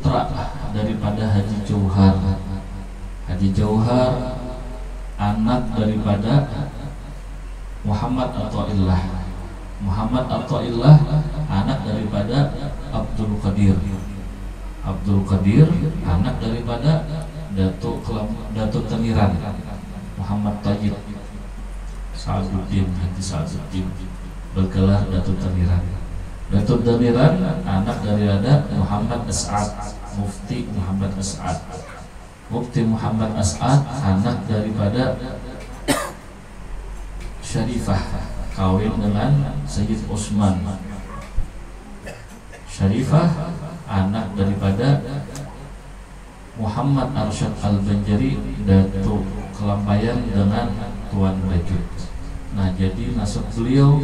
putra daripada Haji Jauhar. Haji Jauhar anak daripada Muhammad Athaillah. Muhammad Athaillah anak daripada Abdul Qadir. Abdul Qadir anak daripada Datuk Teniran Muhammad Tayyib Sa'aduddin, Haji Sa'aduddin bergelar Datuk Teniran. Datuk Teniran anak daripada Muhammad As'ad, Mufti Muhammad As'ad. Mufti Muhammad As'ad anak daripada Syarifah, kawin dengan Sayyid Utsman. Syarifah anak daripada Muhammad Arsyad Al-Banjari, Datuk Kelampayan dengan Tuan Bajut. Nah, jadi nasab beliau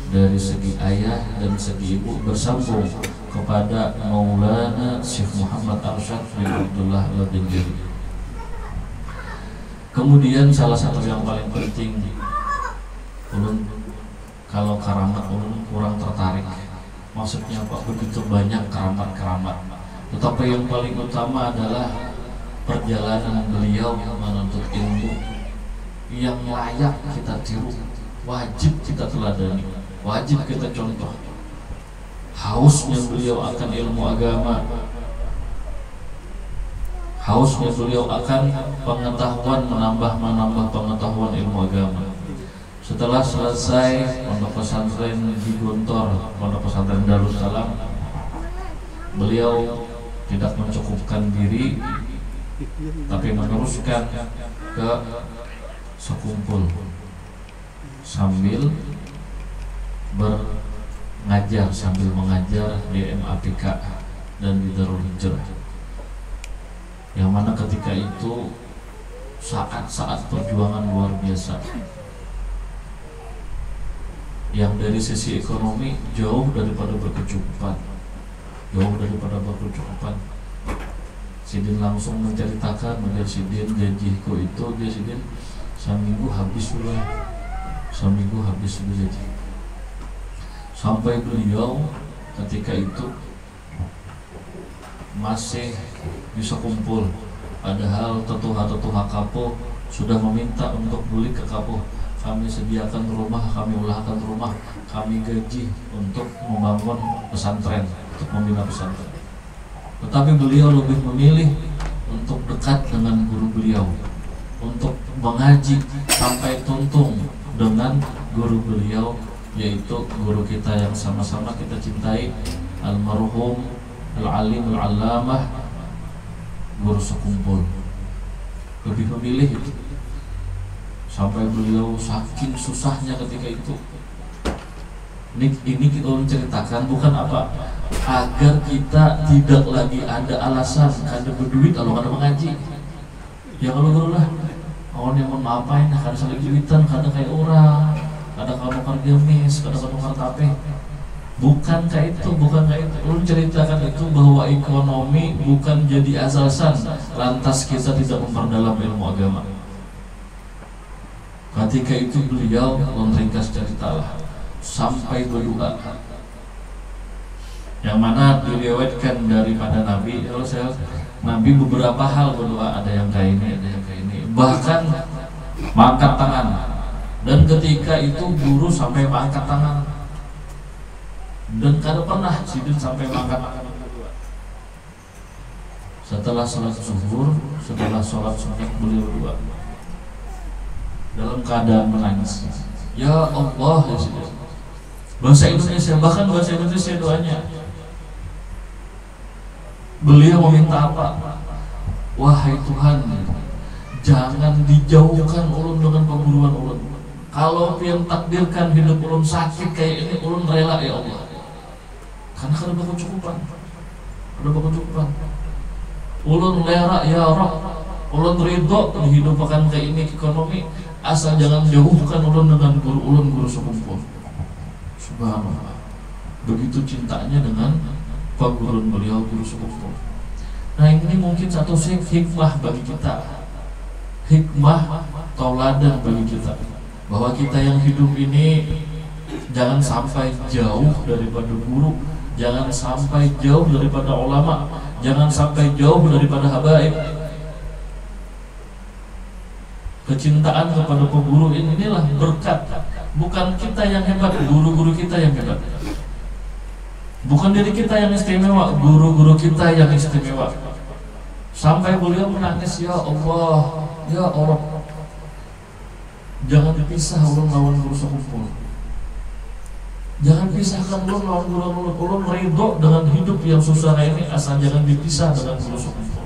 dari segi ayah dan segi ibu bersambung kepada Maulana Syekh Muhammad Arsyad bin Abdullah Al-Banjari. Kemudian salah satu yang paling penting, ulun kalau karamat ulun kurang tertarik. Maksudnya Pak, begitu banyak keramat-keramat, tetapi yang paling utama adalah perjalanan beliau menuntut ilmu yang layak kita tiru, wajib kita teladani, wajib kita contoh. Hausnya beliau akan ilmu agama, hausnya beliau akan pengetahuan, menambah pengetahuan ilmu agama. Setelah selesai pondok pesantren di Guntur, pondok pesantren Darussalam, beliau tidak mencukupkan diri, tapi meneruskan ke Sekumpul sambil mengajar di MAPK dan di Darul Hijrah. Yang mana ketika itu saat-saat perjuangan luar biasa, yang dari sisi ekonomi jauh daripada berkecukupan. Sidin langsung menceritakan mengenai Sidin janjiku itu, dia Sidin seminggu habis sudah janji. Sampai beliau ketika itu masih bisa kumpul, padahal tetuha kapo sudah meminta untuk beli ke kapo. Kami sediakan rumah, kami ulahkan rumah, kami gaji untuk membangun pesantren, untuk membina pesantren. Tetapi beliau lebih memilih untuk dekat dengan guru beliau, untuk mengaji sampai tuntung dengan guru beliau, yaitu guru kita yang sama-sama kita cintai, almarhum al-alim al-allamah Guru Sekumpul. Lebih memilih itu. Sampai beliau saking susahnya ketika itu. Ini kita menceritakan bukan apa, agar kita tidak lagi ada alasan kada berduit kalau kada mengaji. Ya kalau lah, orang yang mau ngapain, kada saling duitan, kada kayak orang, kada kamu kerja mis, kada kamu kartape. Bukan kayak itu. Ulun ceritakan itu bahwa ekonomi bukan jadi alasan lantas kita tidak memperdalam ilmu agama. Ketika itu beliau meringkas ceritalah sampai berdoa, yang mana diriwayatkan daripada Nabi, Nabi beberapa hal berdoa, ada yang kayak ini, bahkan mengangkat tangan. Dan ketika itu guru sampai mengangkat tangan, dan kada pernah Sidin sampai mengangkat tangan. Setelah sholat zuhur, setelah sholat sunnah, beliau berdoa dalam keadaan menangis. Ya Allah, ya Sidin. Bahasa Indonesia, bahkan bahasa Indonesia doanya. Beliau meminta apa? Wahai Tuhan, jangan dijauhkan ulun dengan perburuan ulun. Kalau yang takdirkan hidup ulun sakit kayak ini, ulun rela ya Allah. Karena kada berkecukupan. Ulun lera ya Rabb. Ulun ridho dihidupkan kayak ini ekonomi, asal jangan jauhkan ulun dengan guru ulun, Guru Sekumpul. Subhanallah. Begitu cintanya dengan Pak Guru beliau, Guru Sekumpul. Nah, ini mungkin satu hikmah bagi kita, hikmah tauladan bagi kita, bahwa kita yang hidup ini jangan sampai jauh daripada guru, jangan sampai jauh daripada ulama, Jangan sampai jauh daripada habaib. Kecintaan kepada peguru inilah berkat. Bukan kita yang hebat, guru-guru kita yang hebat. Bukan diri kita yang istimewa, guru-guru kita yang istimewa. Sampai beliau menangis, ya Allah, ya Allah, jangan dipisah ulun lawan guru sekumpul. Jangan pisahkan ulun lawan guru. Ulun ridho dengan hidup yang susah ini, asal jangan dipisah dengan guru sekumpul.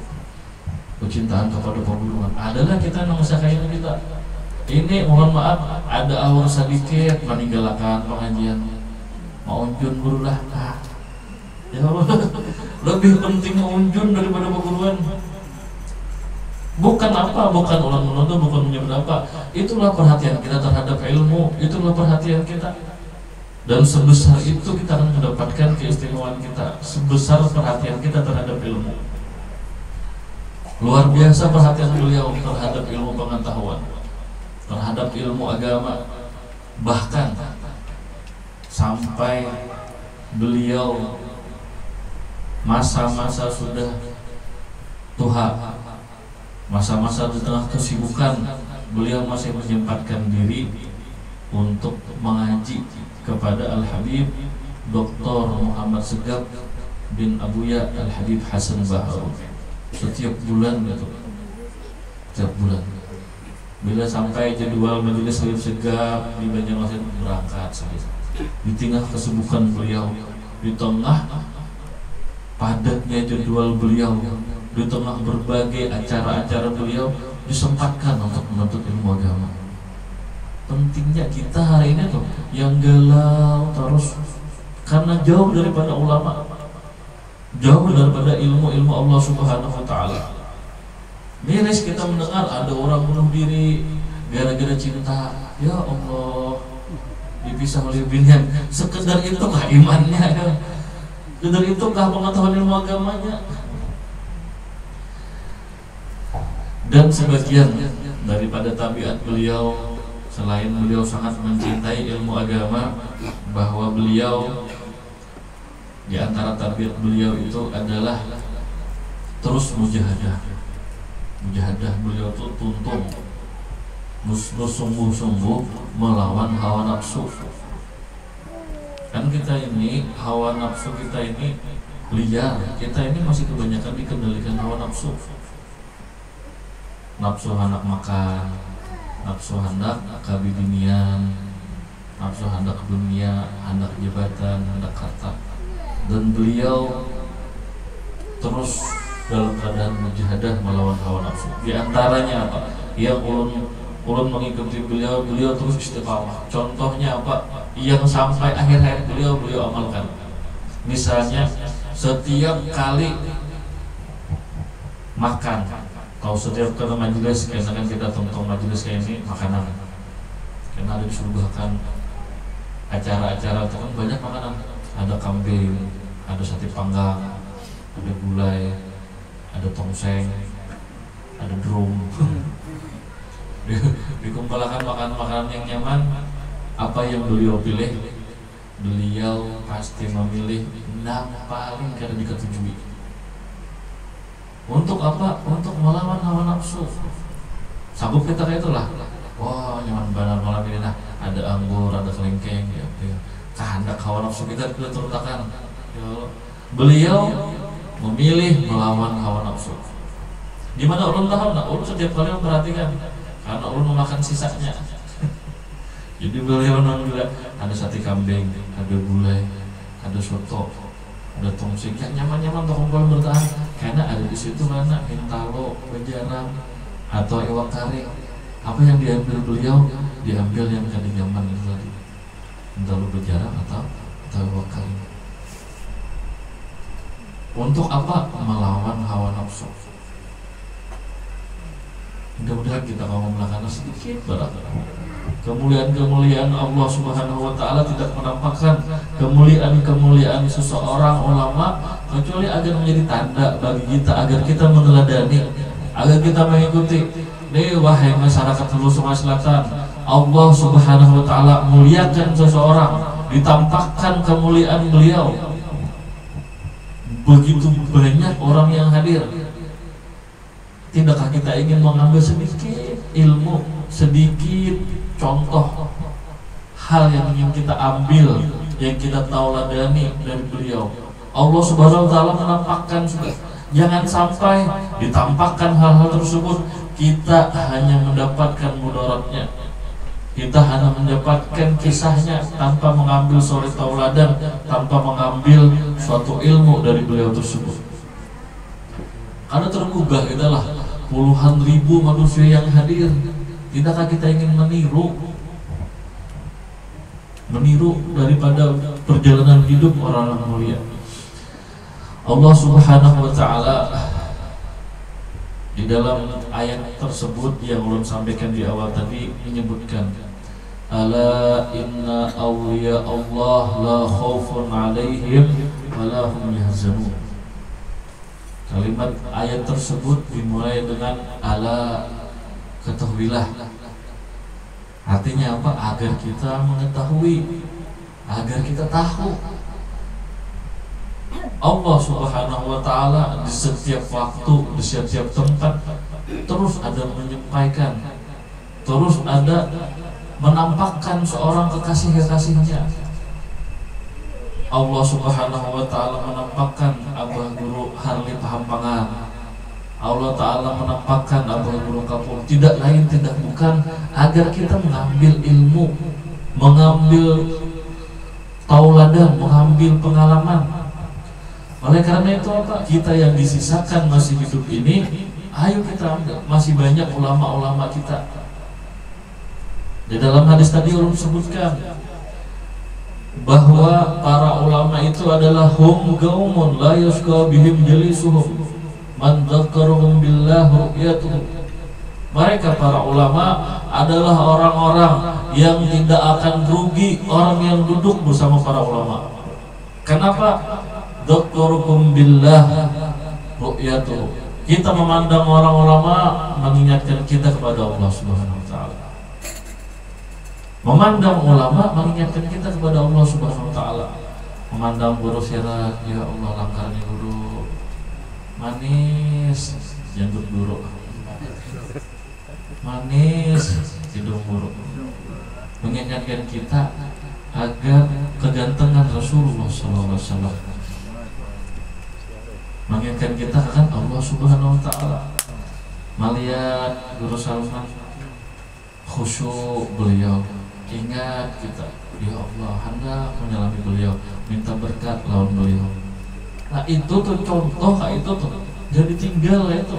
Kecintaan kepada perguruan adalah kita mengusahakan kita. Ini mohon maaf, ada awal sedikit meninggalkan pengajian. Mau unjun guru lah. Ya Allah, lebih penting unjun daripada perguruan. Bukan apa, bukan ulang menuntut, bukan menyebut apa. Itulah perhatian kita terhadap ilmu, itulah perhatian kita. Dan sebesar itu kita akan mendapatkan keistimewaan kita, sebesar perhatian kita terhadap ilmu. Luar biasa perhatian beliau terhadap ilmu pengetahuan, terhadap ilmu agama. Bahkan sampai beliau masa-masa sudah tua, masa-masa di tengah kesibukan, beliau masih menyempatkan diri untuk mengaji kepada Al-Habib Dr. Muhammad Segaf bin Abuya Al-Habib Hasan Baharu. Setiap bulan gitu, setiap bulan. Bila sampai jadwal majelis Habib Segaf di Banjarmasin berangkat saja. Di tengah kesibukan beliau, di tengah padatnya jadwal beliau, di tengah berbagai acara-acara beliau, disempatkan untuk menuntut ilmu agama. Pentingnya kita hari ini tuh yang galau terus karena jauh daripada ulama, jauh daripada ilmu-ilmu Allah Subhanahu wa Ta'ala. Miris kita mendengar ada orang bunuh diri gara-gara cinta. Ya Allah, dipisah oleh binian. Sekedar itukah imannya ya? Sekedar itukah pengetahuan ilmu agamanya? Dan sebagian daripada tabiat beliau, selain beliau sangat mencintai ilmu agama, bahwa beliau di antara tabiat beliau itu adalah terus mujahadah. Mujahadah beliau itu tuntun, sungguh-sungguh melawan hawa nafsu. Kan kita ini, hawa nafsu kita ini liar, kita ini masih kebanyakan dikendalikan hawa nafsu. Nafsu hendak makan, nafsu hendak kabibinian, nafsu hendak dunia, hendak jabatan, hendak harta. Dan beliau terus dalam keadaan mujahadah melawan hawa nafsu. Di antaranya apa? Yang ulun mengikuti beliau terus istiqamah. Contohnya apa? Yang sampai akhir hayat beliau amalkan. Misalnya setiap kali makan, kalau setiap kali majelis, karena kan kita tonton majelis kayak ini makanan, karena ada disuguhkan acara-acara itu kan banyak makanan. Ada kambing, ada sate panggang, ada gulai, ada tongseng, ada drum. Dikumpulkan makanan-makanan yang nyaman. Apa yang beliau pilih? Beliau pasti memilih yang paling karena diketujui. Untuk apa? Untuk melawan hawa nafsu. Sanggup kita kayak itulah. Wah, nyaman benar malam ini. Nah, ada anggur, ada kelengkeng, ya. Kehendak hawa nafsu kita terletakkan. Ya, beliau memilih melawan hawa nafsu. Di mana ulun tahu? Nah, ulun setiap kali memperhatikan, karena ulun memakan sisanya. Jadi beliau juga ada sate kambing, ada gulai, ada soto, ada tongseng yang nyaman-nyaman untuk kumpul bertahan. Karena ada di situ mana hintalo, bejarang, atau ewak kare. Apa yang diambil beliau? Diambil yang tadi nyaman itu tadi. Hintalo, bejarang, atau ewak kare. Untuk apa? Melawan hawa nafsu. Mudah-mudahan kita mau melakukan sedikit barangkali. Kemuliaan-kemuliaan Allah Subhanahu wa Ta'ala tidak menampakkan kemuliaan-kemuliaan seseorang ulama kecuali agar menjadi tanda bagi kita, agar kita meneladani, agar kita mengikuti. Nih wahai masyarakat Hulu Sungai Selatan, Allah Subhanahu wa Ta'ala muliakan seseorang, ditampakkan kemuliaan beliau begitu banyak orang yang hadir. Tidakkah kita ingin mengambil sedikit ilmu, sedikit contoh hal yang ingin kita ambil, yang kita tauladani dari beliau? Allah Subhanahu wa taala menampakkan sudah, jangan sampai ditampakkan hal-hal tersebut kita hanya mendapatkan mudaratnya, kita hanya mendapatkan kisahnya tanpa mengambil suri tauladan, tanpa mengambil suatu ilmu dari beliau tersebut. Karena tergugah kita lah puluhan ribu manusia yang hadir. Tidakkah kita ingin meniru daripada perjalanan hidup orang-orang mulia? Allah Subhanahu wa taala di dalam ayat tersebut yang ulun sampaikan di awal tadi menyebutkan, ala inna awliya Allah la khaufun alaihim wa la hum yahzanun. Kalimat ayat tersebut dimulai dengan ala, ketahuilah. Artinya apa? Agar kita mengetahui, agar kita tahu Allah Subhanahu wa taala di setiap waktu, di setiap tempat terus ada menyampaikan, terus ada menampakkan seorang kekasih-kekasihnya. Allah Subhanahu wa taala menampakkan Abah Guru Harli Pahampangan. Allah taala menampakkan Abah Guru Kapur, tidak lain tidak bukan agar kita mengambil ilmu, mengambil tauladan, mengambil pengalaman. Oleh karena itu apa? Kita yang disisakan masih hidup ini, ayo kita ambil. Masih banyak ulama-ulama kita. Di dalam hadis tadi ulun sebutkan bahwa para ulama itu adalah hum qaumun la yasqa bihim jalisuhum man dzakkarahum billah ru'yatuh. Mereka para ulama adalah orang-orang yang tidak akan rugi orang yang duduk bersama para ulama. Kenapa? Dzakkarukum billah ru'yatuh. Kita memandang orang ulama mengingatkan kita kepada Allah Subhanahu wa taala. Memandang ulama mengingatkan kita kepada Allah Subhanahu wa taala. Memandang guru sirat, ya Allah langkarnya guru manis, janggut guru manis, hidung guru. Mengingatkan kita agar kegantengan Rasulullah SAW. Mengingatkan kita akan Allah Subhanahu wa taala. Melihat Guru Salman khusyuk beliau, ingat kita, ya Allah hendak menyelami beliau, minta berkat lawan beliau. Nah itu tuh contoh, itu tuh jadi tinggal itu.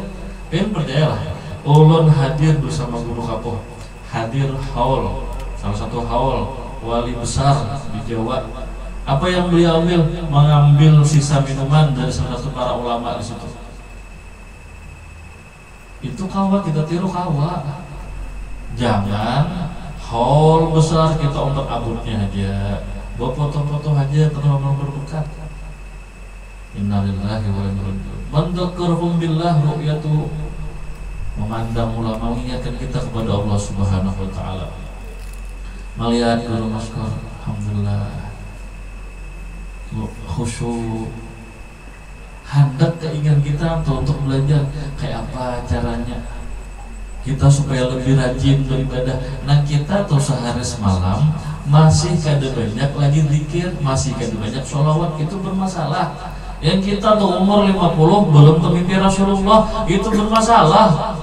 Kan percayalah, ulun hadir bersama Guru Kapoh, hadir haul, salah satu haul wali besar di Jawa. Apa yang beliau ambil? Mengambil sisa minuman dari salah satu para ulama di situ. Itu kawa, kita tiru kawa. Jangan haul besar kita umpat abutnya aja, buat foto-foto aja terlalu berberkat. Innalillahi wa inna ilaihi raji'un. Man dzakkarahum billah ru'yatuh. Memandang ulama mengingatkan kita kepada Allah Subhanahu wa taala. Melihat Guru Maskor, alhamdulillah khusyuk, hendak keinginan kita untuk belajar kayak apa caranya kita supaya lebih rajin beribadah. Nah kita tuh sehari semalam masih kada banyak lagi zikir, masih kada banyak sholawat, itu bermasalah. Yang kita tuh umur 50 belum ke Rasulullah, itu bermasalah.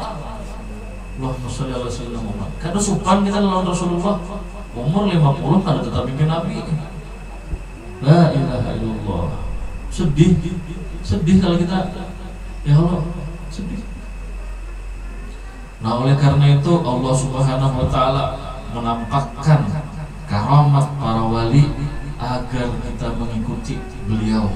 Allahumma sholli ala sayyidina Muhammad. Kada supan kita lawan Rasulullah, umur 50 kada tetap mimpi Nabi. La ilaha illallah. Sedih kalau kita, ya Allah, sedih. Nah oleh karena itu Allah Subhanahu wa taala menampakkan karamat para wali agar kita mengikuti beliau,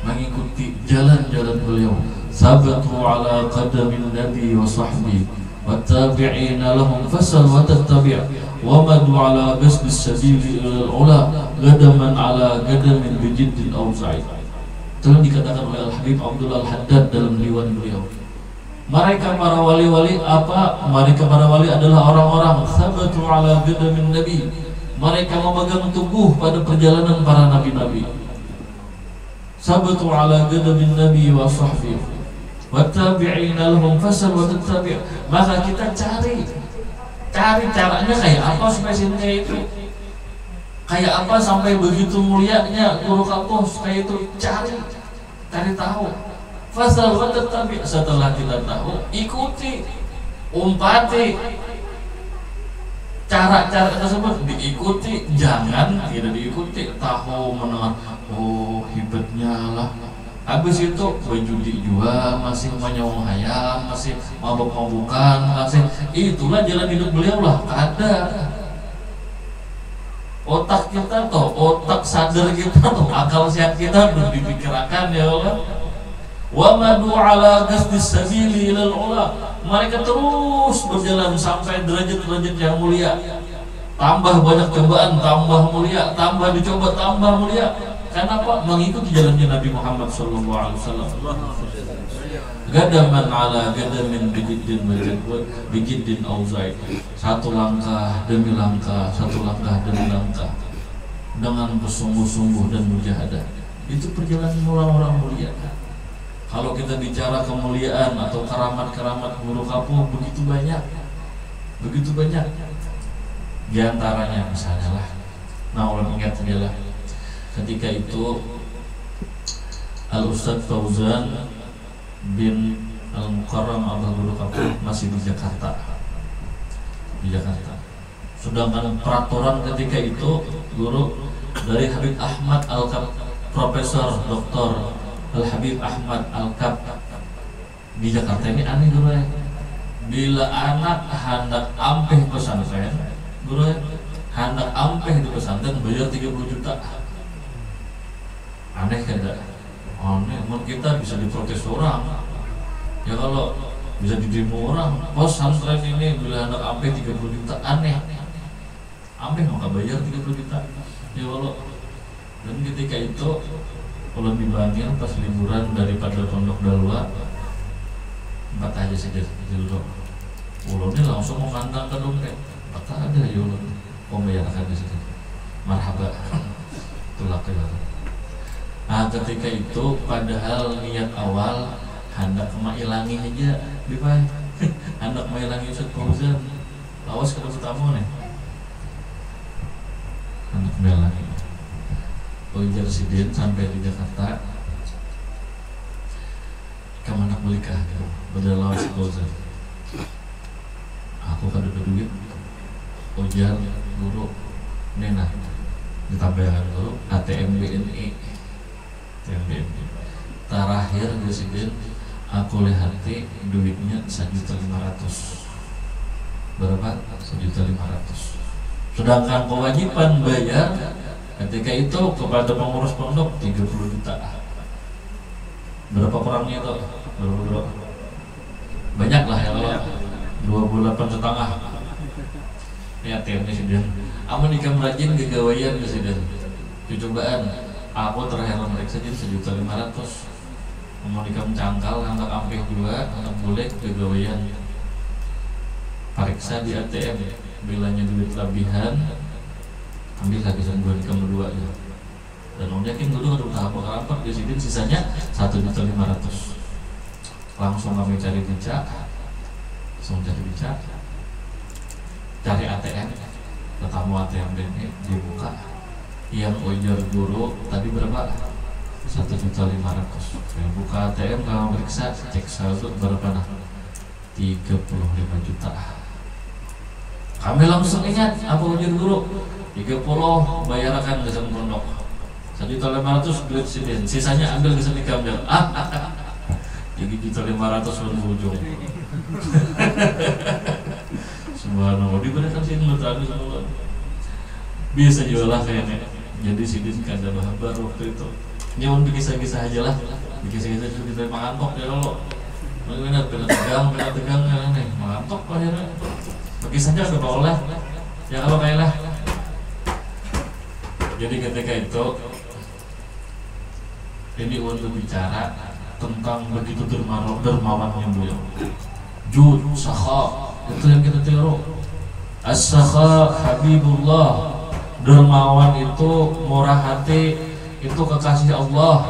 mengikuti jalan-jalan beliau. Sabatu ala qadamin nabi wa sahbihi wa tabi'ina lahum fasal wa tattabi' wa madu ala basbis sabili ilal ula gadaman ala gadamin bijiddin awza'i. Itu dikatakan oleh Al-Habib Abdullah Al-Haddad dalam diwan beliau. Mereka para wali-wali apa? Mereka para wali adalah orang-orang sabatu ala qadamin nabi. Mereka memegang teguh pada perjalanan para nabi-nabi. sabatu ala ghadabin nabi wa sahbihi wattabi'ina lahum fasal wa tattabi'. Maka kita cari caranya kayak apa supaya sinta itu kayak apa sampai begitu mulianya guru kamu kayak itu, cari tahu. Fasal wa tattabi', setelah kita tahu ikuti, umpati cara-cara tersebut, diikuti, jangan tidak diikuti. Tahu menengah, oh hebatnya lah, habis itu berjudi juga, masih menyawang ayam, masih mabuk-mabukan, masih itulah jalan hidup beliau lah. Ada otak kita tuh, otak sadar kita tuh, akal sehat kita belum dipikirkan ya Allah. Wa madu ala qasdis sabili ilal ula. Mereka terus berjalan sampai derajat-derajat yang mulia. Tambah banyak cobaan, tambah mulia, tambah dicoba, tambah mulia. Kenapa? Mengikuti jalannya Nabi Muhammad SAW. Gadaman ala gadamin bijiddin auzai. Satu langkah demi langkah, satu langkah demi langkah, dengan bersungguh-sungguh dan mujahadah. Itu perjalanan orang-orang mulia. Kalau kita bicara kemuliaan atau keramat-keramat guru kapuh begitu banyak. Di antaranya misalnya lah, nah ulun ingat saja lah, ketika itu Al-Ustadz Fauzan bin Al-Mukarram Abah Guru Kapuh masih di Jakarta. Sedangkan peraturan ketika itu guru dari Habib Ahmad Al-Kab, Profesor Dr. Al-Habib Ahmad Al-Kab di Jakarta ini aneh guru ya. Bila anak hendak ampeh pesantren, guru ya, hendak ampeh di pesantren bayar 30 juta. Aneh kada? Aneh, mungkin kita bisa diprotes orang. Ya kalau bisa didemo orang, pesantren ini bila hendak ampeh 30 juta, aneh. Ampeh maka bayar 30 juta. Ya kalau, dan ketika itu kalau dibangun pas liburan daripada Pondok Dalwa 4 aja saja dulu. Ulun ini langsung memandang ke dompet 4 ada ya ulun. Membayarkan di situ. Marhaba. Itulah kelihatan. Nah ketika itu padahal niat awal hendak mailangi aja dipakai. Hendak mailangi Ustaz Fauzan. Awas kalau tamu nih. Hendak mailangi. Ujar sidin sampai di Jakarta, kamu nak melikah gitu, berdalam Fauzan. Aku kada ada duit. Ujar guru, nena ditambahkan dulu ATM BNI. Terakhir di sidin, aku lihat duitnya 1.500.000. Berapa? 1.500.000. Sedangkan kewajiban bayar ketika itu kepada pengurus pondok 30 juta. Berapa kurangnya itu? Berapa? Banyak lah ya Allah. 28,5. Ya tiapnya sudah. Amun nikah rajin kegawayan presiden. Cobaan. Aku terakhir mereka saja 1.500.000. Amun nikah cangkal, anak ampeh juga, anak boleh kegawayan. Periksa di ATM. Bilanya duit lebihan, ambil lagi buat kamu 2 aja. Dan om yakin dulu ada tahap rapat di sini sisanya 1.500.000. Langsung kami cari becak, cari ATM, ketemu ATM BNI dibuka. Yang ujar guru tadi berapa? 1.500.000. Buka ATM kamu periksa, cek saldo berapa nah? 35 juta. Kami langsung ingat apa ujar guru? 30 bayarkan ke pondok. 1.500.000 duit sidin. Sisanya ambil ke sini kambil. 3.500.000 berujung. Subhanallah, diberikan sini lu tadi sama bisa jualah kayaknya. Jadi sidin kada bahabar waktu itu. Nyamun kisah-kisah aja lah. Kisah-kisah itu kita mengantok ya lo. Benar tegang nih mengantok akhirnya. Bagi saja udah boleh. Ya kalau kayak lah. Jadi ketika itu ini untuk bicara tentang begitu dermawannya beliau. Jud, sakha, itu yang kita tiru. As-sakha Habibullah. Dermawan itu murah hati, itu kekasih Allah.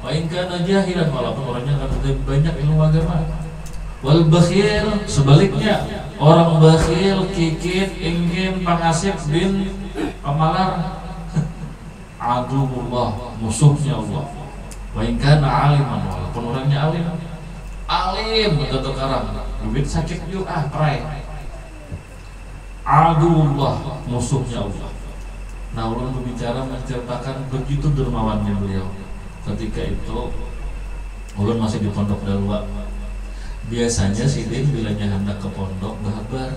wa in kana jahilan, walaupun orangnya kan lebih banyak ilmu agama. Wal bakhil, sebaliknya orang bakhil, kikit, ingin, pengasih, bin pemalar, aduullah, musuhnya Allah. Wa in kana aliman, walaupun orangnya alim betul karam, duit sakit juga pray. Aduullah, musuhnya Allah. Nah, ulun berbicara menceritakan begitu dermawannya beliau. Ketika itu ulun masih di pondok Dalwa. Biasanya sidin bilanya hendak ke pondok bahabar.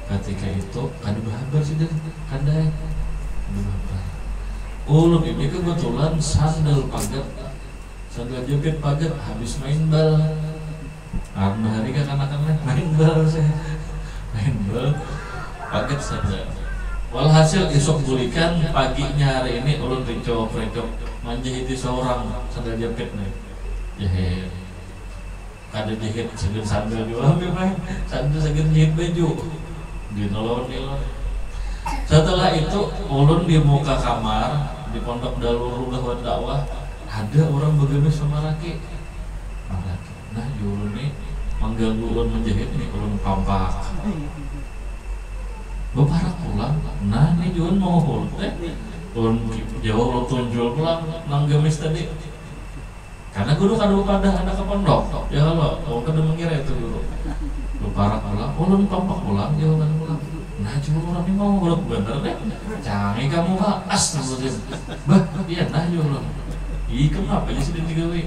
Ketika itu kada bahabar sidin, kada bahabar. Ulun ini kebetulan sandal jepit pagar habis main bal. Karena hari kanak-kanak main bal saya. Main bal pagar saja. Walhasil esok bulikan paginya hari ini ulun recok manjahiti seorang sandal jepit nih. Jahit. Kada jahit segen sandal juga memang sandal segen jahit baju. Dinolong. Setelah itu ulun di muka kamar di pondok Dalur Gahwat Dakwah ada orang begamis sama laki. Nah, ulun nih mengganggu ulun menjahit nih, ulun pampak. Bapak pulang, nah nih Jun mau pulang ulun jauh lo tunjul pulang nang gamis tadi. Karena guru kan pada anak ke pondok, ya kalau orang kada mengira itu dulu. Bapak pulang, ulun pampak pulang, jauh kan pulang. Nah cuma orang ini mau pulang bener deh. Canggih kamu Pak, astagfirullah. Bah, iya nah ulun. Ih kenapa aja sih digawe?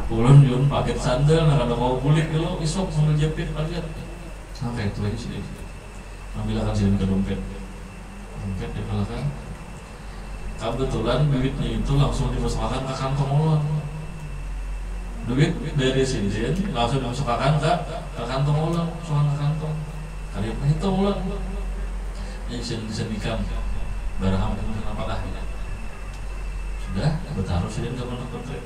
Ulun Jun pakai sandal, nah kada mau bulik kalau isok sambil jepit pakai. Sampai itu aja sih. Ambil akan sidin ke dompet di belakang. Kebetulan duitnya itu langsung dimasukkan ke kantong ulun. Duit dari sidin langsung dimasukkan ke kantong ulun, masukkan ke kantong. Kali itu ulun ini sedikam barang apa dah. Sudah bertaruh sidin ke pondok pesantren.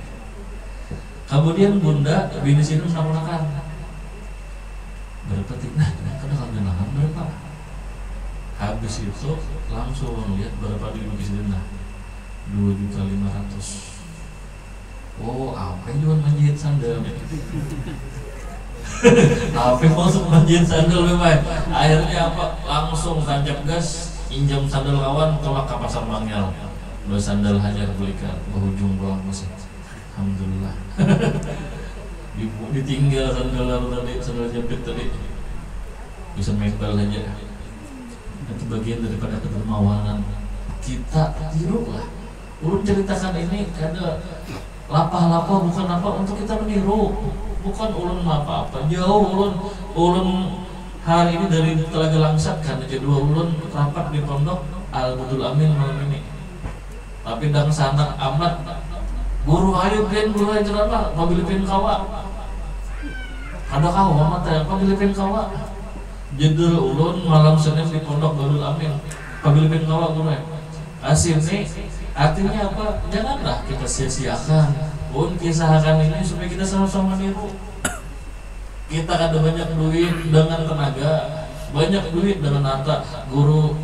Kemudian bunda bini sidin menawarkan berapa nah kada kangenahan berapa. Habis itu langsung lihat berapa duit bagi sidin, nah 2.500.000. Oh, apa yang jual manjahit sandal? Apa yang masuk manjahit sandal memang? Akhirnya apa? Langsung tancap gas, injam sandal kawan, tolak ke pasar Mangel. Dua sandal hajar belikan, berujung pulang masih. Alhamdulillah. Ditinggal sandal lalu tadi, sandal jepit tadi. Bisa main bal aja. Itu bagian daripada kedermawanan kita. Tirulah. Ulun ceritakan ini kada lapah-lapah, bukan apa untuk kita meniru, bukan ulun apa-apa. Jauh ulun hari ini dari Telaga Langsat karena kedua ulun rapat di pondok Al Budul Amin malam ini. Tapi dang sanak amat guru ayo guru ayo ceramah pabilipin kawa. Ada kawa mata pabilipin kawa. Jedul ulun malam Senin di pondok Darul Amin pabilipin kawa guru. Asin nih artinya apa? Janganlah kita sia-siakan kisahkan ini supaya kita sama-sama niru. Kita ada banyak duit dengan tenaga, banyak duit dengan harta. Guru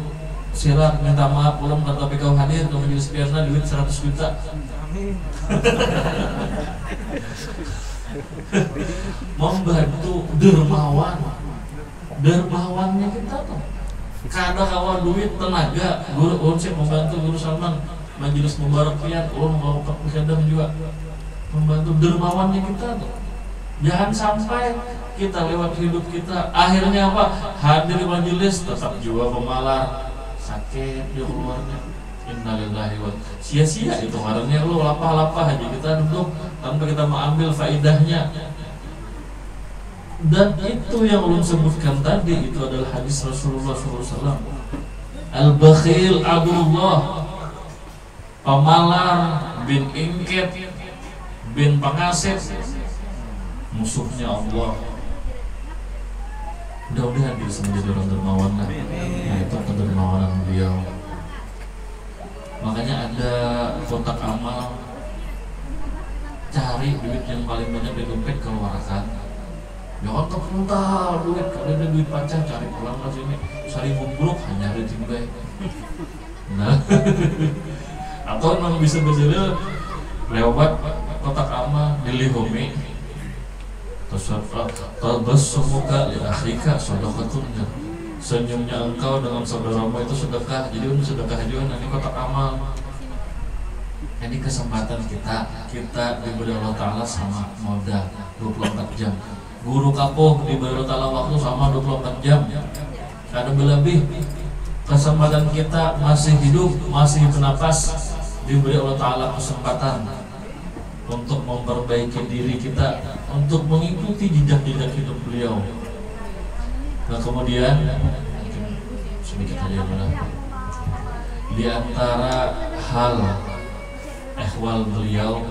sirat minta maaf belum tapi kau hadir ke majelis biarna duit 100 juta. Membantu dermawannya kita tuh. Kada kawan duit tenaga, guru unsip membantu guru Salman majelis mubarak pian, mau pak musyadam juga membantu dermawannya kita tuh. Jangan sampai kita lewat hidup kita akhirnya apa? Hadir di majelis tetap juga pemalar, sakit di keluarnya. Innalillahi wa sia-sia itu karena lu lapah-lapah aja kita duduk tanpa kita mengambil faedahnya. Dan itu yang ulun sebutkan tadi itu adalah hadis Rasulullah SAW. Al-bakhil abdullah, pemalar bin ingkit bin pengasih, musuhnya Allah. Mudah-mudahan bisa menjadi orang dermawan lah. Nah itu kedermawanan beliau. Makanya ada kotak amal, cari duit yang paling banyak di dompet keluarkan. Jangan terpental duit, kalau ada duit pacar cari pulang ke sini, sari bubruk hanya ada timbai. Nah, atau memang bisa berjalan lewat kotak amal dilihumi tabassumuka li akhika shadaqatun, senyumnya engkau dengan saudaramu itu sedekah. Jadi untuk sedekah juga nanti kotak amal. Ini kesempatan kita diberi Allah Ta'ala sama modal 24 jam. Guru kapuh diberi Allah Ta'ala waktu sama 24 jam. Ada lebih. Kesempatan kita masih hidup, masih bernapas, diberi Allah Ta'ala kesempatan untuk memperbaiki diri kita, untuk mengikuti jejak-jejak hidup beliau. Nah kemudian sedikit aja di antara hal ehwal beliau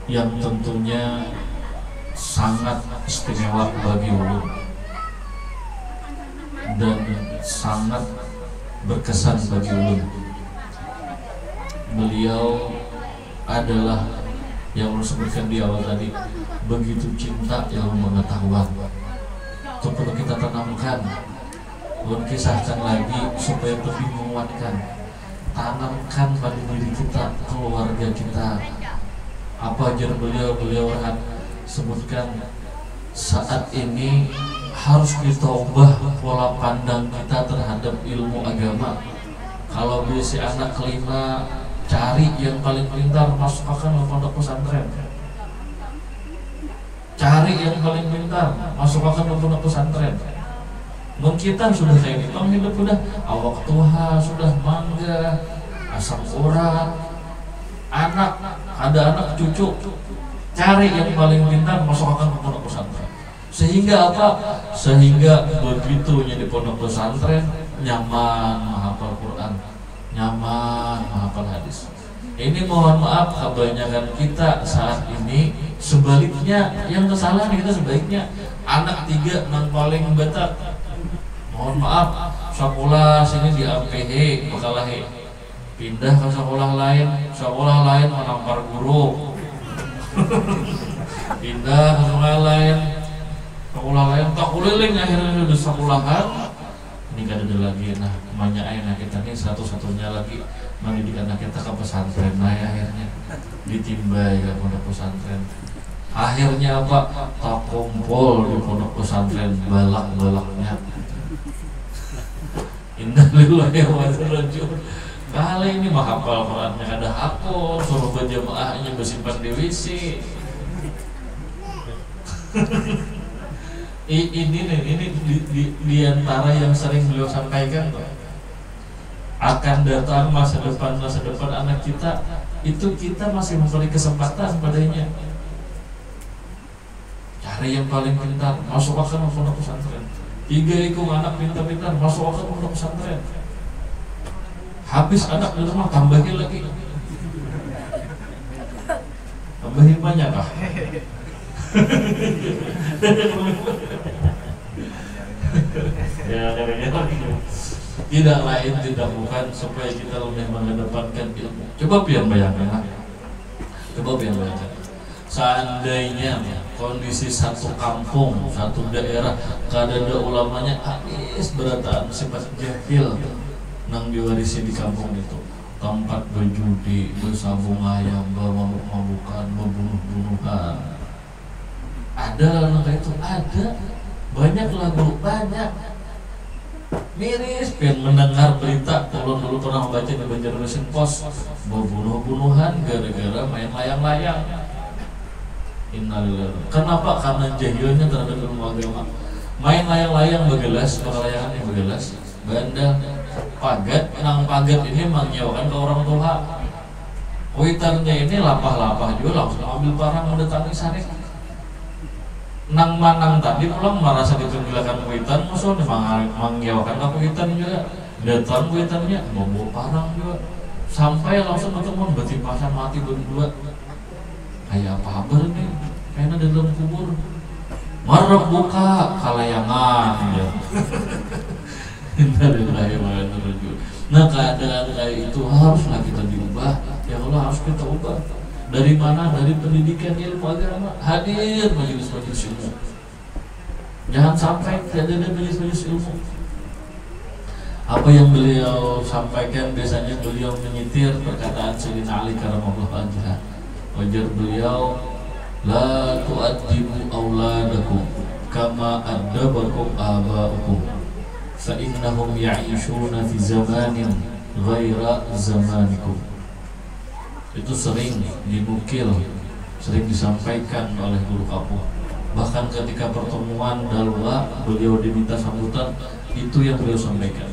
yang tentunya sangat istimewa bagi ulun dan sangat berkesan bagi ulun, beliau adalah yang ulun sebutkan di awal tadi, begitu cinta ilmu pengetahuan. Itu perlu kita tanamkan, ulun kisahkan lagi supaya lebih menguatkan. Tanamkan pada diri kita, keluarga kita. Apa ajar beliau sebutkan, saat ini harus kita ubah pola pandang kita terhadap ilmu agama. Kalau bisa anak kelima, cari yang paling pintar, masukkan ke pondok pesantren. Cari yang paling pintar, masukkan ke pondok pesantren. Mungkin kita sudah kayak gitu, hidup sudah awak tuha, sudah mangga, asam urat, ada anak cucu. Cari yang paling pintar, masukkan ke pondok pesantren. Sehingga apa? Sehingga begitunya di pondok pesantren nyaman menghafal Quran, nyaman menghafal hadis. Ini mohon maaf kebanyakan kita saat ini sebaliknya, yang kesalahan kita sebaliknya. Anak 3 yang paling betat, mohon maaf, sekolah sini di APH Bekalahe, pindah ke sekolah lain menampar guru. Pindah ke sekolah lain tak kuliling, akhirnya udah sekolahan ini gak ada lagi. Nah banyak anak kita nih satu-satunya lagi mendidik anak kita ke pesantren. Nah akhirnya ditimbai ke pondok pesantren. Akhirnya apa? Tak kumpul di pondok pesantren balak-balaknya. Innalillahi wa inna ilaihi raji'un. Kali ini mah hafal Qurannya ada hafal, suruh berjamaahnya bersimpan di WC. Ini di antara yang sering beliau sampaikan tuh. Akan datang masa depan anak kita, itu kita masih memberi kesempatan padanya. Cari yang paling pintar, masukkan ke pondok pesantren. 3 ikut anak pintar-pintar, masukkan ke pondok pesantren. Habis anak di rumah tambahin lagi. Tambahin banyak kah? Tidak lain tidak bukan supaya kita lebih mengedepankan ilmu. Coba bayangkan. Seandainya kondisi satu kampung, satu daerah, kadada ulamanya habis berataan sifat jahil nang diwarisi di kampung itu, tempat berjudi, bersabung ayam, bermabuk-mabukan, berbunuh-bunuhan. Ada anak itu, ada banyak lagu, banyak miris. Pengen mendengar berita, kalau dulu pernah membaca di Banjarmasin Post, berbunuh-bunuhan gara-gara main layang-layang. Innalillahi. Kenapa? Karena jahilnya terhadap ilmu agama. Main layang-layang begelas, layangan yang begelas, bandel, pagat. Nang pagat ini menyewakan ke orang tua. Kuitannya ini lapah-lapah juga, langsung ambil barang mendatangi sarik. Nang manang tadi pulang merasa ditunjukkan kuitan, musuhnya menggewakan ke kuitan juga, datang kuitannya membawa parang juga, sampai langsung ketemu betimpasan mati berdua. Kayak apa kabar nih? Kayaknya di dalam kubur. Marah buka kalayangan ya. Innalillahi wa inna ilaihi raji'un. Nah keadaan kayak itu haruslah kita diubah. Ya Allah, harus kita ubah. Dari mana? Dari pendidikan ilmu agama. Hadir majelis-majelis ilmu. Jangan sampai tidak ada majelis-majelis ilmu. Apa yang beliau sampaikan, biasanya beliau menyitir perkataan Sayyidina Ali karramallahu wajhah. Wajar beliau, la tu'addibu auladakum kama addabakum aba'ukum fa innahum ya'ishuna fi zamanin ghaira zamanikum. Itu sering dinukil, sering disampaikan oleh guru kapuh. Bahkan ketika pertemuan dalwa beliau diminta sambutan, itu yang beliau sampaikan.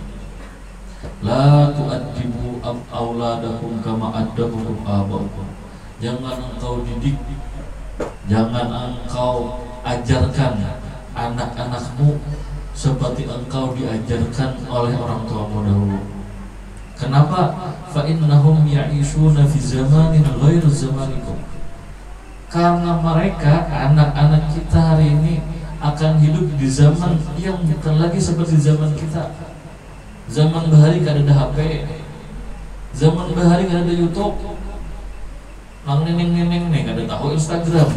La tu'addibu auladakum kama addabakum aba'ukum. Jangan engkau didik, jangan engkau ajarkan anak-anakmu seperti engkau diajarkan oleh orang tuamu dahulu. Kenapa? Fa innahum ya'ishuna fi zamanin ghairi zamanikum. Karena mereka, anak-anak kita hari ini akan hidup di zaman yang bukan lagi seperti zaman kita. Zaman bahari gak ada HP, zaman bahari gak ada YouTube, nang neneng gak ada tahu Instagram,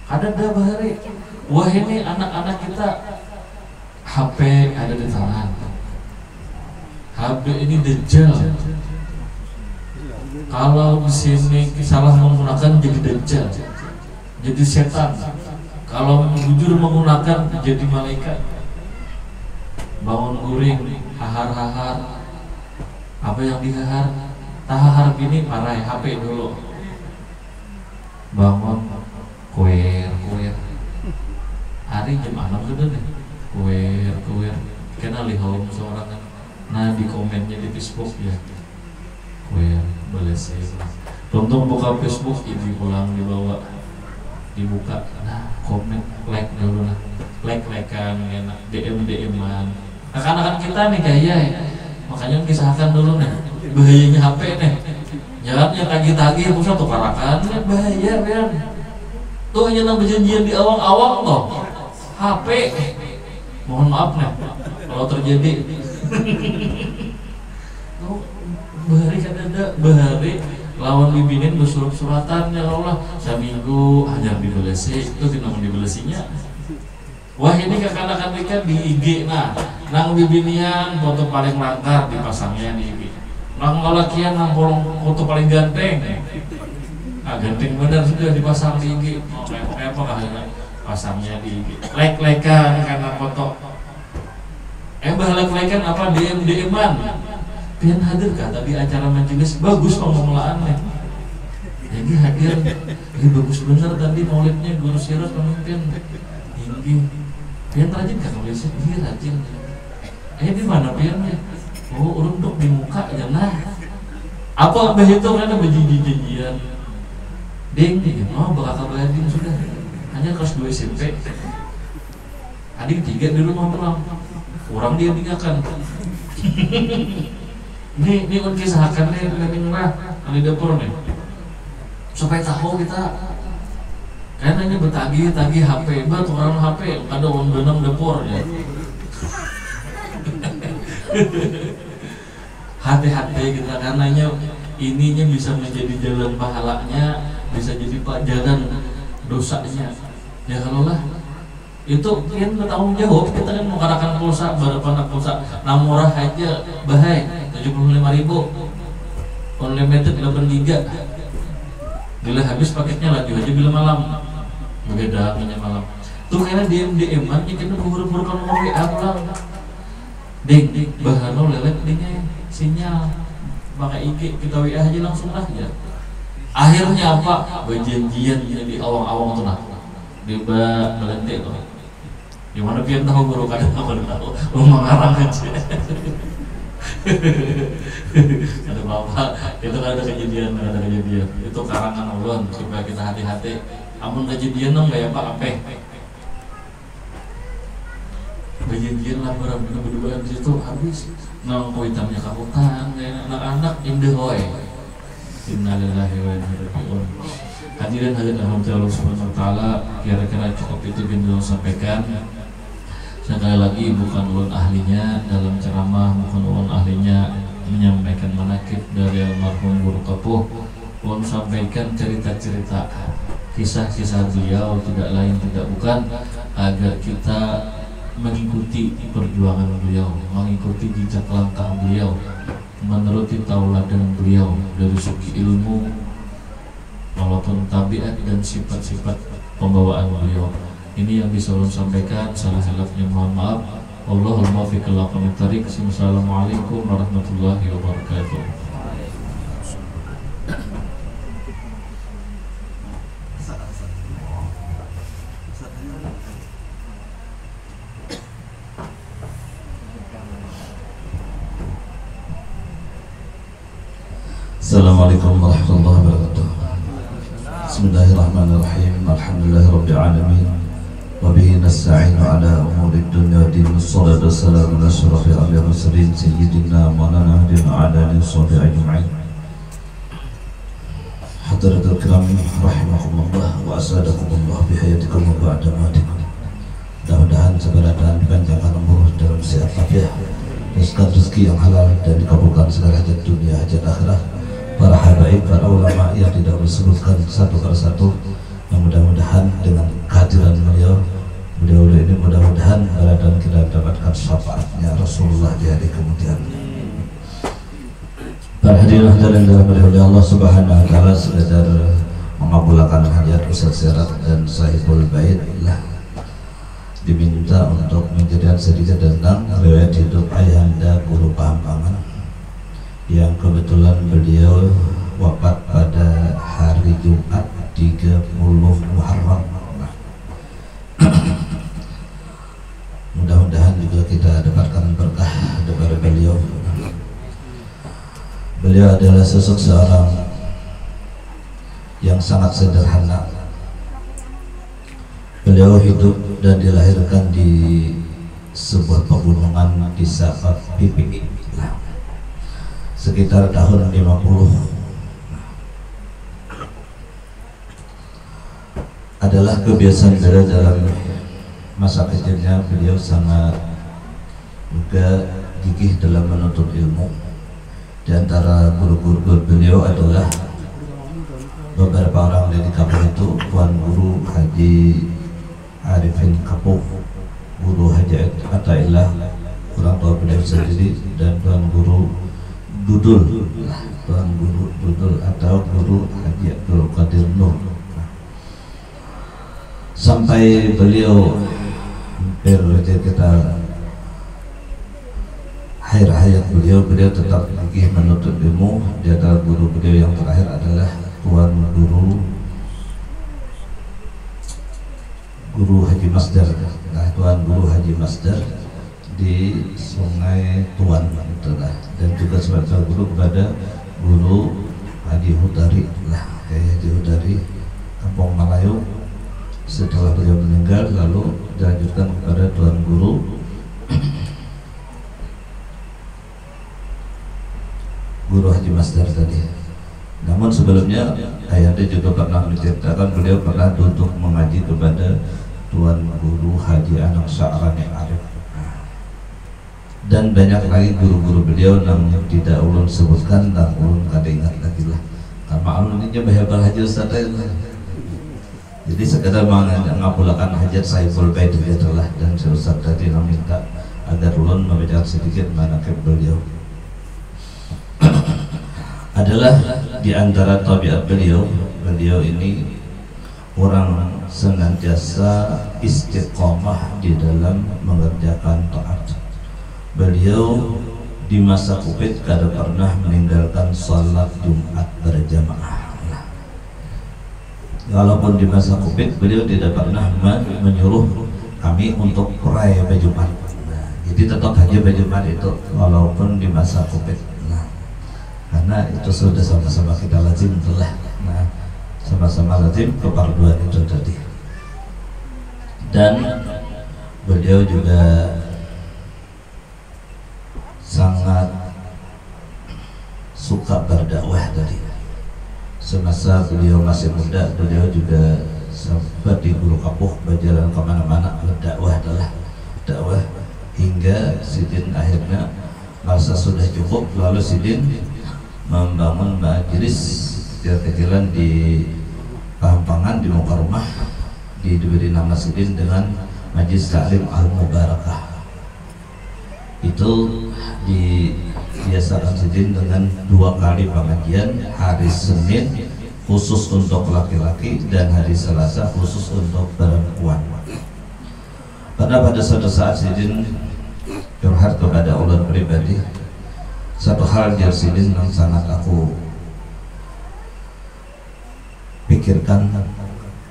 ada bahari. Wah, ini anak-anak kita HP ada di tangan, HP ini dajjal. Kalau di sini salah menggunakan jadi dajjal, jadi setan. Kalau jujur menggunakan jadi malaikat. Bangun guring, hahar-hahar. Apa yang dihahar? Tahahar gini marah HP dulu. Bangun, kuer. Hari jam 6 sudah nih. Kuer. Kena lihom seorang. Nah, di komennya di Facebook ya. Kuer, balas ya. Tonton buka Facebook, ini pulang dibawa, dibuka. Nah, komen, like dulu lah. Like-likean, enak, DM-an. Anak-anak kita nih gaya ya. Makanya kisahkan dulu nih bahayanya HP nih. Jangan yang tagih-tagih pusat tukarakan nih bahaya kan. Tuh hanya nang perjanjian di awang-awang toh. HP. Mohon maaf nih kalau terjadi. Bahari kan ada bahari lawan bibinin bersurat-suratan ya Allah. Seminggu hanya dibelesi, itu dinamanya dibelesinya. Wah, ini kekanakan mereka di IG. Nah, nang bibinian foto paling langkar dipasangnya di IG. Nang lalakian nang foto paling ganteng. Nah, ganteng benar sudah dipasang di IG. Apa kahnya pasangnya di IG. Like-likean karena foto. Like-likean apa DM-an. Pian hadir kah tadi acara majelis, bagus pengemulaannya. Jadi hadir, ini bagus benar tadi maulidnya guru sirat pemimpin. Tinggi. Pian rajin kan nulisnya? Iya rajin. Di mana piannya? Oh, urunduk di muka aja nah. Apa begitu karena berjanji-janjian. Ding, bakal kabarin sudah. Hanya kelas 2 SMP. Adik 3 di rumah pulang. Orang dia tinggalkan. Ini kisahkan nih lebih murah di dapur nih. Supaya tahu kita. Karena ini bertagih HP, batu orang HP, ada orang benam dapur ya. Hati-hati kita karenanya ininya bisa menjadi jalan pahalanya, bisa jadi jalan dosanya. Ya kalau lah itu kan bertanggung jawab, kita kan mengadakan pulsa, berapa pulsa, namurah aja bahaya 75.000, unlimited 8 giga. Bila habis paketnya lagi aja bila malam. Beda minyak malam. Tuh karena DM-an kita buru-buru kan mau WA pulang. Ding, bahano lelet dingnya sinyal. Maka IG kita WA aja langsung lah ya. Akhirnya apa? Berjanjian di awang-awang tuh nah. Di Balente tuh. Gimana pian tahu guru kadang apa tahu. Mengarang aja. Ada bapak, itu kan ada kejadian. Itu karangan Allah supaya kita hati-hati. Amun kejadian dong kayak Pak Ape. Kejadian lah berdua di situ habis. Nang hitamnya kabutan, anak-anak indah hoy. Innalillahi wa inna ilaihi raji'un. Hadirin alhamdulillah subhanahu wa ta'ala, kira-kira cukup itu yang sampaikan. Sekali lagi bukan ulun ahlinya dalam ceramah, bukan ulun ahlinya menyampaikan manakib dari almarhum guru kapuh. Ulun sampaikan cerita-cerita, kisah-kisah beliau, tidak lain tidak bukan agar kita mengikuti perjuangan beliau, mengikuti jejak langkah beliau, menuruti tauladan beliau dari segi ilmu maupun tabiat dan sifat-sifat pembawaan beliau. Ini yang bisa ulun sampaikan. Salah hilafnya mohon maaf. Allahul muwaffiq ila aqwamit thariq. Assalamualaikum warahmatullahi wabarakatuh. Assalamualaikum warahmatullahi wabarakatuh. Bismillahirrahmanirrahim. Alhamdulillahirabbil alamin. Wa bihi nasta'inu ala umuri dunya waddin. Wassalatu wassalamu ala asyrafil anbiya'i wal mursalin sayyidina maulana Muhammadin wa ala alihi washabihi ajma'in. Hadratul kiram rahimakumullah wa asadakumullah bi hayatikum wa ba'da matikum. Mudah-mudahan seberatan dipanjangkan umur dalam sehat afiat, rezeki yang halal, dan dikabulkan segala hajat dunia hajat akhirat. Para habaib, para ulama yang tidak disebutkan satu persatu, yang mudah-mudahan dengan kehadiran beliau ini mudah-mudahan dan kita mendapatkan syafaatnya Rasulullah di hari kemudian. Para hadirin hadirin dalam oleh Allah Subhanahu wa taala, sekedar mengabulkan hajat Ustaz Serat dan Sahibul Bait lah diminta untuk menjadikan sedikit tentang riwayat hidup Ayahanda Guru Pahampangan yang kebetulan beliau wafat pada hari Jumat 30 Muharram. Mudah-mudahan juga kita dapatkan berkah dari beliau. Beliau adalah sosok seorang yang sangat sederhana. Beliau hidup dan dilahirkan di sebuah pegunungan di Sabah Pipi sekitar tahun 50. Adalah kebiasaan beliau dalam masa kecilnya. Beliau sangat juga gigih dalam menuntut ilmu. Di antara guru-guru beliau adalah beberapa orang dari kampung itu, Tuan Guru Haji Arifin Kapuh, Guru Haji Atailah, orang tua beliau sendiri, dan Tuan Guru Dudul, Tuan Guru Dudul atau Guru Haji Abdul Qadir Nur. Sampai beliau hampir kita akhir hayat beliau tetap gigih menuntut ilmu. Di antara guru beliau yang terakhir adalah Tuan Guru Haji Masdar. Nah, Tuan Guru Haji Masdar di Sungai Tuan itulah, dan juga sebagai guru kepada Guru Haji Hudari lah, Haji Hudari Kampung Malayu. Setelah beliau meninggal, lalu dilanjutkan kepada Tuan Guru Haji Masdar tadi. Namun sebelumnya Ayahanda juga pernah menceritakan beliau pernah duduk mengaji kepada Tuan Guru Haji Anang Sya'rani Arif, dan banyak lagi guru-guru beliau yang tidak ulun sebutkan dan ulun kada ingat lagi lah, karena ulun ini bahaya haji Ustaz. Jadi sekedar mengabulkan hajat Sahibul Bait telah, dan Ustaz tadi meminta agar ulun membicarakan sedikit manaqib beliau. Adalah di antara tabiat beliau ini orang senantiasa istiqomah di dalam mengerjakan taat. Beliau di masa Covid kada pernah meninggalkan salat Jumat berjamaah. Walaupun di masa Covid beliau tidak pernah menyuruh kami untuk perayaan Jumat. Jadi tetap haji Jumat itu walaupun di masa Covid. Karena itu sudah sama-sama kita lazim telah. Sama-sama lazim keparduan itu tadi. Dan beliau juga sangat suka berdakwah tadi. Semasa beliau masih muda, beliau juga sempat di Guru Kapuh berjalan kemana-mana berdakwah dakwah hingga Sidin akhirnya merasa sudah cukup, lalu Sidin membangun majelis kecil-kecilan di Pahampangan di muka rumah, diberi nama Sidin dengan Majlis Taklim Al-Mubarakah. Itu dibiasakan Sidin dengan 2 kali pengajian, hari Senin khusus untuk laki-laki dan hari Selasa khusus untuk perempuan. Pada suatu saat Sidin curhat kepada Allah pribadi, satu hal yang Sidin yang sangat aku pikirkan,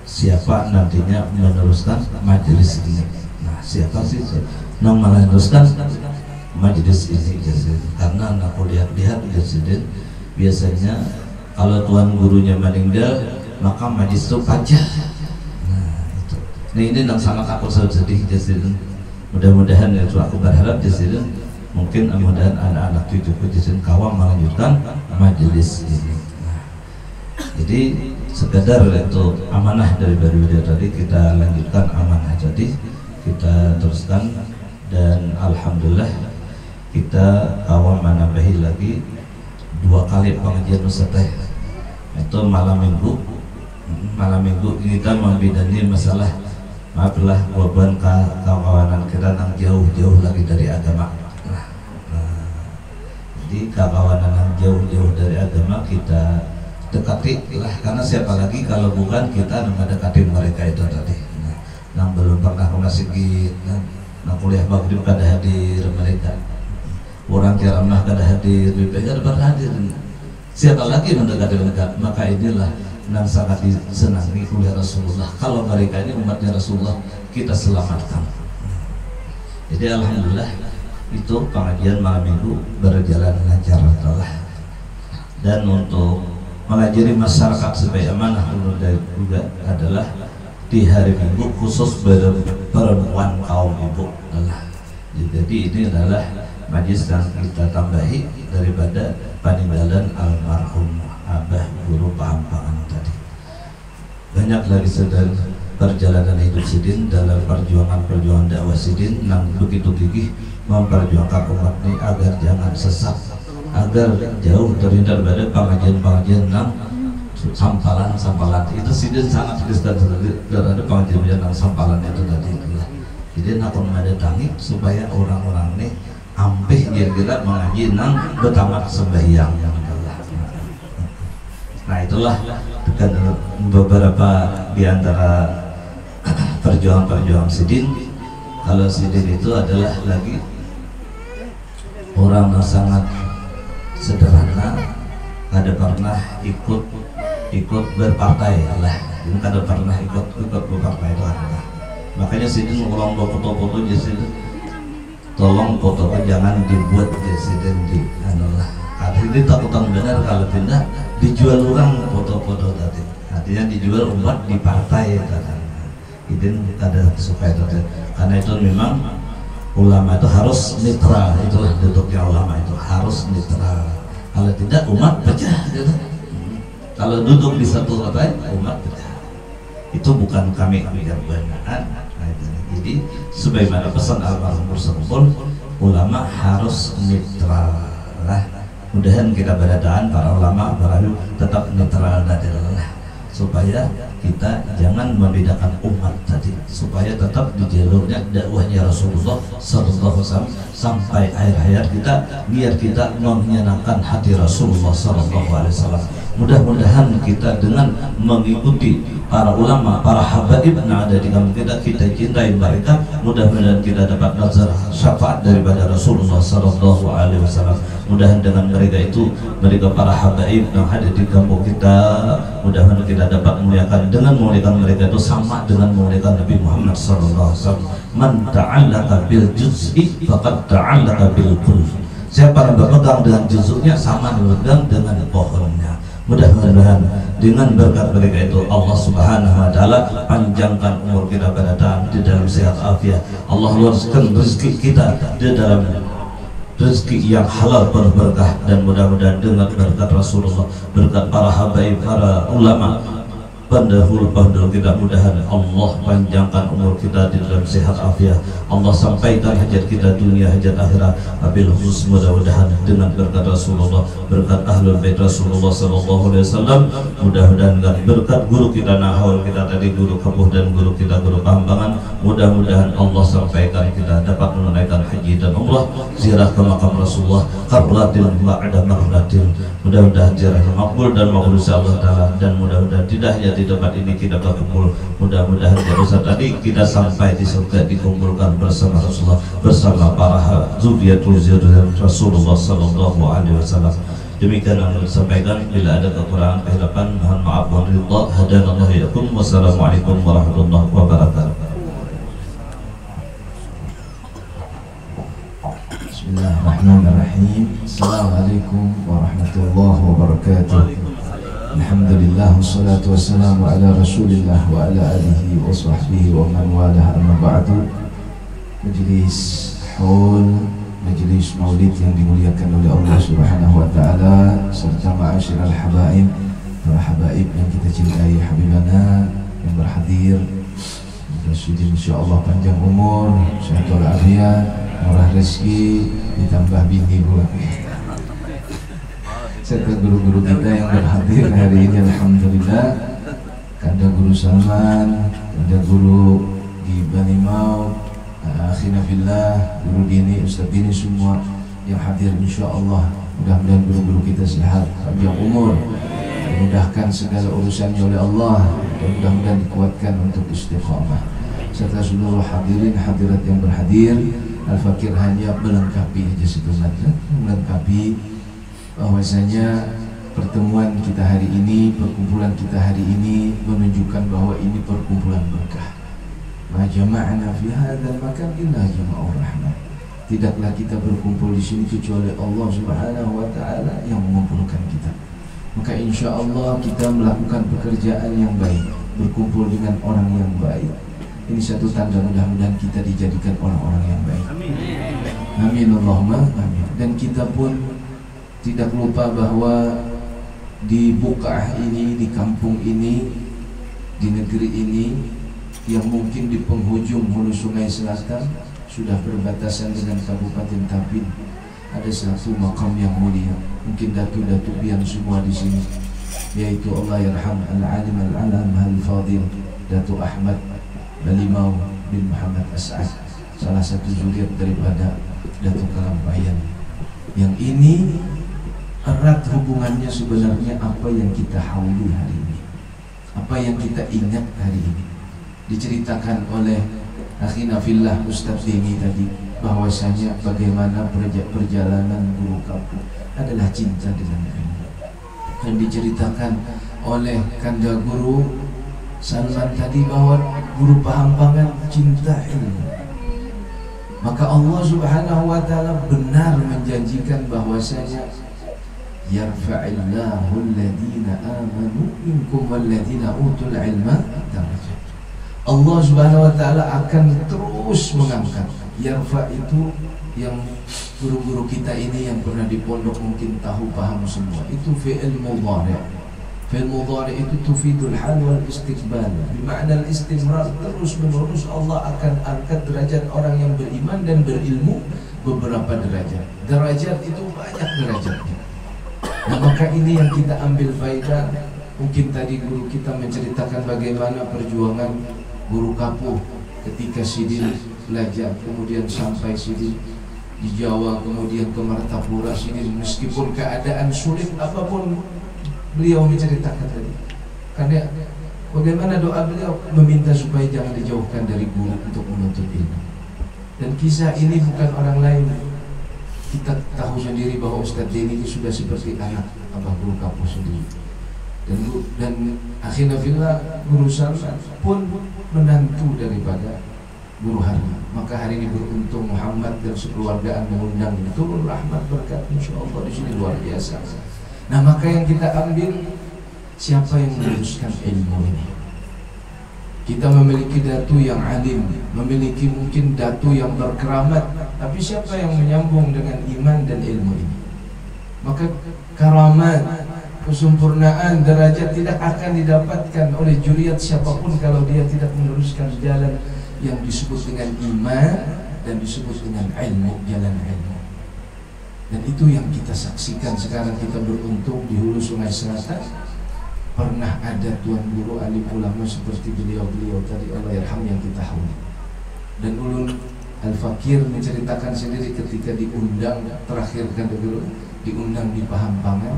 siapa nantinya meneruskan majelis ini. Nah, siapa sih yang meneruskan majelis ini? Karena aku lihat-lihat Sidin biasanya kalau tuan gurunya meninggal maka majelis itu pajah. Nah ini yang sangat aku sedih Sidin. Mudah-mudahan ya aku berharap Sidin, mungkin mudah-mudahan anak-anak cucuku Sidin kawam melanjutkan majelis ini. Nah, jadi sekedar itu amanah dari beliau tadi, kita lanjutkan amanah tadi, kita teruskan, dan alhamdulillah kita kawam menambahi lagi 2 kali pengajian Ustaz. Itu malam minggu kita membidani masalah, maaflah beban kawanan kita yang jauh-jauh lagi dari agama. Jadi kawanan yang jauh-jauh dari agama kita dekati lah, karena siapa lagi kalau bukan kita yang mendekati mereka itu tadi. Yang belum pernah mengasigit, yang kuliah maghrib kada hadir mereka, orang kiramah kada hadir, BPK kada hadir. Siapa lagi mendekati mereka? Maka inilah yang sangat disenangi oleh Rasulullah. Kalau mereka ini umatnya Rasulullah, kita selamatkan. Jadi alhamdulillah itu pengajian malam minggu berjalan lancar telah. Dan untuk mengajari masyarakat supaya amanah juga adalah di hari Minggu khusus perempuan kaum ibu adalah. Jadi ini adalah majlis yang kita tambahi daripada peninggalan almarhum Abah Guru Pahampangan tadi. Banyak lagi sedang perjalanan hidup Sidin dalam perjuangan dakwah Sidin yang begitu gigih memperjuangkan umat ini agar jangan sesat, agar jauh terhindar dari pengajian-pengajian yang sampalan itu. Sidin sangat sedih terhadap pengajian yang sampalan itu tadi. Jadi nak mendatangi supaya orang-orang ini ampih kira-kira mengaji nang bertamat sembahyang. Nah itulah beberapa di antara perjuangan Sidin. Kalau Sidin itu adalah lagi orang yang sangat sederhana, kada pernah ikut berpartai lah, kada pernah ikut berpartai itu adalah. Makanya Sidin ngurang foto-foto Sidin, tolong fotonya jangan dibuat Sidin di anulah. Ini takutan benar kalau tidak dijual orang foto-foto tadi. Artinya dijual umat di partai tadi. Idin ada supaya tadi. Karena itu memang ulama itu harus netral, itulah bentuknya ulama itu harus netral. Kalau tidak umat pecah gitu. Kalau duduk di satu partai umat pecah. Itu bukan kami yang benar. Jadi sebagaimana pesan almarhum Rasulullah, ulama harus netral lah. Mudahan kita berdaan para ulama barahu tetap netral adalah supaya kita jangan membedakan umat tadi, supaya tetap di jalurnya dakwahnya Rasulullah sallallahu alaihi wasallam sampai akhir hayat kita, biar kita menyenangkan hati Rasulullah sallallahu alaihi wasallam. Mudah-mudahan kita dengan mengikuti para ulama, para habaib yang ada di kampung kita cintai mereka. Mudah-mudahan kita dapat nazar syafaat daripada Rasulullah sallallahu alaihi wasallam. Mudah-mudahan dengan mereka itu, mereka para habaib yang ada di kampung kita, mudah-mudahan kita dapat memuliakan. Dengan memuliakan mereka itu sama dengan memuliakan Nabi Muhammad sallallahu alaihi wasallam. Man ta'allaka bil juz'i faqad ta'allaka bil kull. Siapa yang berpegang dengan juzuknya sama berpegang dengan pohonnya. Mudah-mudahan dengan berkat mereka itu Allah Subhanahu wa taala panjangkan umur kita pada di dalam sehat afiat. Allah luaskan rezeki kita di dalam rezeki yang halal berberkah, dan mudah-mudahan dengan berkat Rasulullah, berkat para habaib, para ulama, pandahul kita, mudahan Allah panjangkan umur kita di dalam sehat afiat. Allah sampaikan hajat kita dunia, hajat akhirat. Abil khusus mudah-mudahan dengan berkat Rasulullah, berkat ahlul bait Rasulullah sallallahu alaihi wasallam, mudah-mudahan berkat guru kita nahawul kita tadi, guru kapuh dan guru kita guru Pahambangan, mudah-mudahan Allah sampaikan kita dapat menunaikan haji dan umrah, ziarah ke makam Rasulullah, qarlatin ba'da marratin. Mudah-mudahan ziarahnya makbul dan makbul insyaallah taala, dan mudah-mudahan tidak hanya di tempat ini kita berkumpul, mudah-mudahan di dosa tadi kita sampai di surga dikumpulkan bersama Rasulullah, bersama para zuriyatul Rasulullah sallallahu alaihi wasallam. Demikian yang disampaikan. Bila ada kekurangan kehilapan mohon maaf wa ridha. Hadanallahu iyyakum. Wassalamualaikum warahmatullahi wabarakatuh. Bismillahirrahmanirrahim. Assalamualaikum warahmatullahi wabarakatuh. Alhamdulillah wassalatu wassalamu ala Rasulillah wa ala alihi wa sahbihi wa man walah, amma ba'du. Majlis haul, majlis maulid yang dimuliakan oleh Allah Subhanahu wa taala, serta ma'asyiral habaib, para habaib yang kita cintai, habibana yang berhadir. Mudah-mudahan insyaallah panjang umur, sehat walafiat, murah rezeki, ditambah bini pula. Serta guru-guru kita yang berhadir hari ini, alhamdulillah. Kanda Guru Salman, Kanda Guru di Bani Mau, akhina fillah, Guru Dini, Ustaz Dini, semua yang hadir insyaallah. Mudah-mudahan guru-guru kita sehat, panjang umur, dimudahkan segala urusannya oleh Allah, dan mudah-mudahan dikuatkan untuk istiqamah. Serta seluruh hadirin hadirat yang berhadir, Al-Fakir hanya melengkapi aja sebenarnya, melengkapi bahwasanya pertemuan kita hari ini, perkumpulan kita hari ini menunjukkan bahwa ini perkumpulan berkah. Ma jama'na fi hadzal makan illa jama'ur rahmah. Tidaklah kita berkumpul di sini kecuali Allah Subhanahu wa taala yang mengumpulkan kita. Maka insya Allah kita melakukan pekerjaan yang baik, berkumpul dengan orang yang baik. Ini satu tanda mudah-mudahan kita dijadikan orang-orang yang baik. Amin. Amin Allahumma amin. Dan kita pun tidak lupa bahwa di Buqa'ah ini, di kampung ini, di negeri ini yang mungkin di penghujung hulu sungai selatan sudah berbatasan dengan Kabupaten Tapin, ada satu makam yang mulia. Mungkin datu-datu pian semua di sini, yaitu Allah yarham al-alim al-alam al-fadil Datu Ahmad Balimau bin Muhammad As'ad, salah satu zuriat daripada Datu Kalampayan. Yang ini erat hubungannya sebenarnya apa yang kita hauli hari ini, apa yang kita ingat hari ini. Diceritakan oleh akhina fillah Ustaz Dini tadi bahwasanya bagaimana perjalanan guru kampung adalah cinta dengan ilmu, dan diceritakan oleh Kanda Guru Salman tadi bahwa guru Pahambangan cinta ilmu. Maka Allah Subhanahu wa taala benar menjanjikan bahwasanya yarfa'illahu alladhina amanu minkum walladhina utul ilma darajat. Allah Subhanahu wa taala akan terus mengangkat. Yarfa itu yang guru-guru kita ini yang pernah di pondok mungkin tahu paham semua. Itu fi'il mudhari'. Fi'il mudhari' itu tufidul hal wal istiqbal. Bermakna istimrar, terus menerus Allah akan angkat derajat orang yang beriman dan berilmu beberapa derajat. Derajat itu banyak derajatnya. Nah, maka ini yang kita ambil faedah. Mungkin tadi guru kita menceritakan bagaimana perjuangan guru kapuh ketika Sidin belajar, kemudian sampai Sidin di Jawa, kemudian ke Martapura. Sidin meskipun keadaan sulit apapun beliau menceritakan tadi, karena bagaimana doa beliau meminta supaya jangan dijauhkan dari guru untuk menuntut ilmu. Dan kisah ini bukan orang lain, kita tahu sendiri bahwa Ustaz Deni ini sudah seperti anak abah guru kapuh sendiri. Dan akhirnya fillah Guru Salman pun menantu daripada Guru Harni. Maka hari ini beruntung Muhammad dan sekeluargaan mengundang turun rahmat berkat insyaallah di sini luar biasa. Nah, maka yang kita ambil, siapa yang meneruskan ilmu ini? Kita memiliki datu yang alim, memiliki mungkin datu yang berkeramat, tapi siapa yang menyambung dengan iman dan ilmu ini? Maka karamat kesempurnaan derajat tidak akan didapatkan oleh juriat siapapun kalau dia tidak meneruskan jalan yang disebut dengan iman dan disebut dengan ilmu, jalan ilmu. Dan itu yang kita saksikan sekarang. Kita beruntung di hulu Sungai Selatan pernah ada tuan guru alim ulama seperti beliau-beliau tadi, Allah yarham, yang kita hauli. Dan Ulun Al-Fakir menceritakan sendiri ketika diundang terakhir kan dulu diundang di Pahampangan.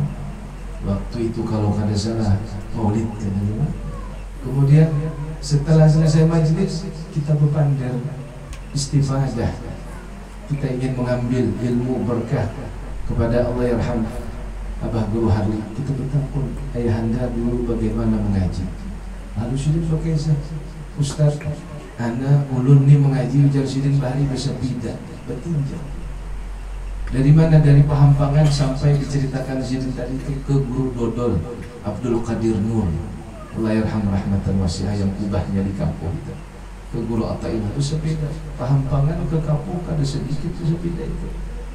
Waktu itu kalau kada salah maulid kan dulu. Kemudian setelah selesai majlis kita berpandang istifadah. Kita ingin mengambil ilmu berkah kepada Allah yarham Abah Guru Harli. Kita bertakun ayahanda dulu bagaimana mengaji. Lalu sudah pakai Ustaz, ana ulun ni mengaji ujar sidin bahari bersepida bertinjau. Dari mana? Dari Pahampangan sampai diceritakan sidin tadi itu ke Guru Dodol Abdul Qadir Nur, Allah yarham rahmatan wasi'ah, yang ubahnya di kampung itu. Ke Guru Ata'illah bersepeda Pahampangan ke kampung ada sedikit bersepeda itu.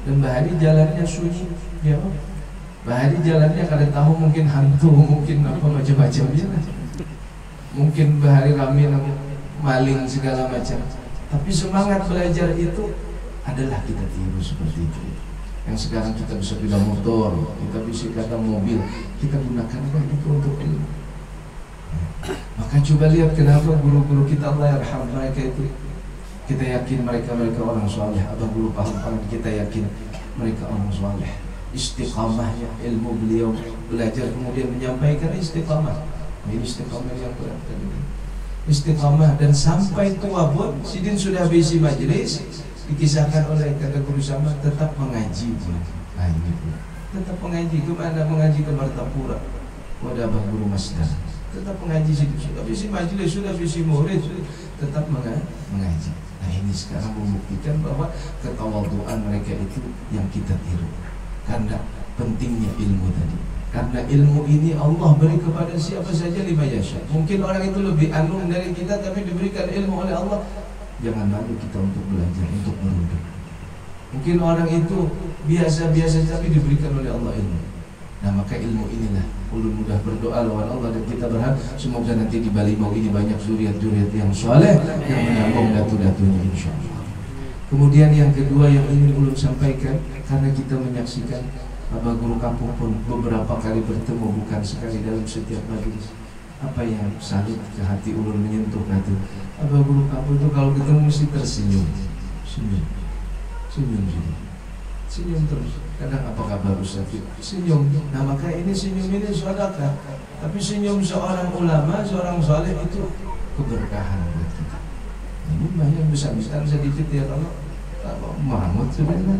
Dan bahari jalannya sunyi, ya. Bahari jalannya kada tahu, mungkin hantu, mungkin apa macam-macam ya. Mungkin bahari rame maling segala macam. Tapi semangat belajar itu adalah kita tiru seperti itu. Yang sekarang kita bisa sepeda motor, kita bisa kata mobil, kita gunakan itu untuk ilmu. Maka coba lihat kenapa guru-guru kita Allah yarham mereka itu, kita yakin mereka orang saleh. Abang Guru Pahampangan kita yakin mereka orang saleh. Istiqamahnya ilmu beliau belajar kemudian menyampaikan istiqamah. Ini istiqamah yang berat tadi. Istiqamah dan sampai tua pun sidin sudah habis majlis dikisahkan oleh kata guru sama tetap mengaji pun. Nah ini pun tetap mengaji. Kemana mengaji? Ke Martapura pada Abang Guru Masdar. Tetap mengaji, sudah habis majlis, sudah habis murid, tetap mengaji. Nah ini sekarang membuktikan bahwa ketawaduan mereka itu yang kita tiru. Karena pentingnya ilmu tadi. Karena ilmu ini Allah beri kepada siapa saja lima yasha. Mungkin orang itu lebih anum dari kita, tapi diberikan ilmu oleh Allah. Jangan malu kita untuk belajar, untuk merunduk. Mungkin orang itu biasa-biasa, tapi diberikan oleh Allah ilmu. Nah maka ilmu inilah ulun mudah berdoa lawan Allah, dan kita berharap semoga nanti di Bali mau ini banyak zuriat-zuriat yang soleh yang menyambung datu-datunya insyaallah. Kemudian yang kedua yang ingin ulun sampaikan, karena kita menyaksikan Abah Guru Kampung pun beberapa kali bertemu, bukan sekali dalam setiap majlis. Apa yang salut ke hati ulun menyentuh hati. Abah Guru Kampung itu kalau ketemu mesti tersenyum, senyum terus. Kadang apa kabar Ustaz? Senyum. Nah maka ini senyum ini sedekah. Tapi senyum seorang ulama, seorang saleh itu keberkahan buat kita. Ini banyak besar-besar sedikit ya kalau Mahmud sebenarnya.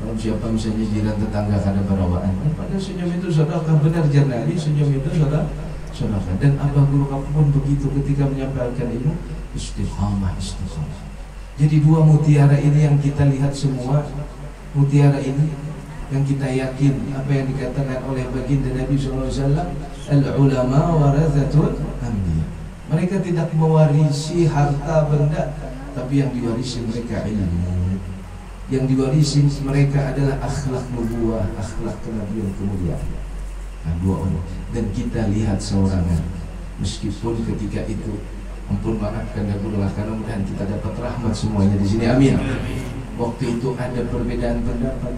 Kalau siapa misalnya jiran tetangga kada berawaan, pada senyum itu sedekah, benar Nabi, senyum itu sedekah. Dan Abah Guru Kampung pun begitu ketika menyampaikan ilmu, istiqamah. Jadi dua mutiara ini yang kita lihat semua. Mutiara ini yang kita yakin apa yang dikatakan oleh baginda Nabi SAW, al-ulama warathatul anbiya. Mereka tidak mewarisi harta benda, tapi yang diwarisi mereka ilmu. Yang diwarisi mereka adalah akhlak nubuwah, akhlak kenabian, kemuliaan. Nah dua orang. Dan kita lihat seorangan, meskipun ketika itu, ampun maafkan dan berdoa karena mudah-mudahan kita dapat rahmat semuanya di sini, amin. Waktu itu ada perbedaan pendapat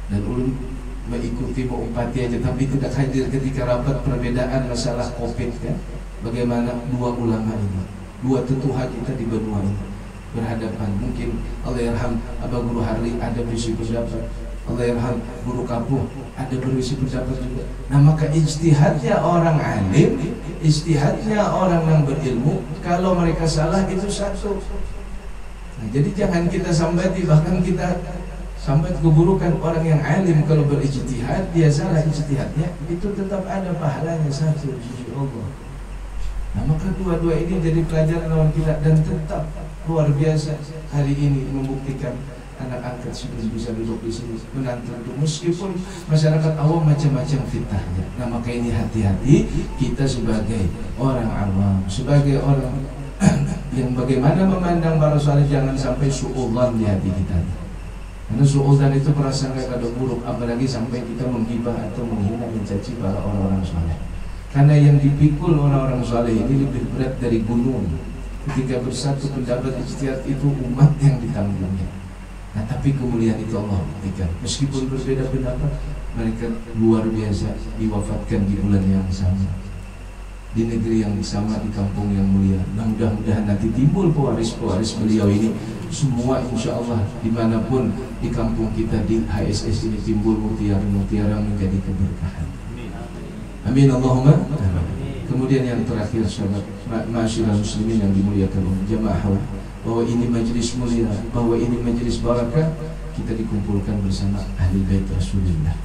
dan ulun mengikuti mengumpati aja, tapi tidak hadir ketika rapat perbedaan masalah COVID kan. Bagaimana dua ulama ini, dua tetuha kita di benua ini berhadapan. Mungkin Allah yarham Abah Guru Harli ada berisi pendapat, Allah yarham Guru Kampung ada berisi pendapat juga. Nah maka ijtihadnya orang alim, ijtihadnya orang yang berilmu, kalau mereka salah itu satu. Nah, jadi jangan kita sambati, bahkan kita sampai keburukan orang yang alim kalau berijtihad, dia salah ijtihadnya, itu tetap ada pahalanya satu di sisi Allah. Nah maka dua-dua ini jadi pelajaran lawan kita, dan tetap luar biasa hari ini membuktikan anak angkat sudah bisa duduk di sini menantu itu, meskipun masyarakat awam macam-macam fitnahnya. Nah maka ini hati-hati kita sebagai orang awam, sebagai orang yang bagaimana memandang para saleh, jangan sampai suudzon di hati kita. Karena suudzon itu prasangka kada buruk, apalagi sampai kita menggibah atau menghina mencaci para orang-orang saleh. Karena yang dipikul orang-orang saleh ini lebih berat dari gunung. Ketika bersatu pendapat ijtihad itu umat yang ditanggungnya. Nah, tapi kemuliaan itu Allah berikan. Meskipun berbeda pendapat, mereka luar biasa diwafatkan di bulan yang sama, di negeri yang sama, di kampung yang mulia. Nah, mudah-mudahan nanti timbul pewaris-pewaris beliau ini semua, insya Allah dimanapun di kampung kita di HSS ini timbul mutiara-mutiara menjadi keberkahan. Amin Allahumma. Kemudian yang terakhir, sahabat ma'asyiral muslimin yang dimuliakan jamaah, bahwa ini majelis mulia, bahwa ini majelis barakah, kita dikumpulkan bersama ahli bait Rasulullah.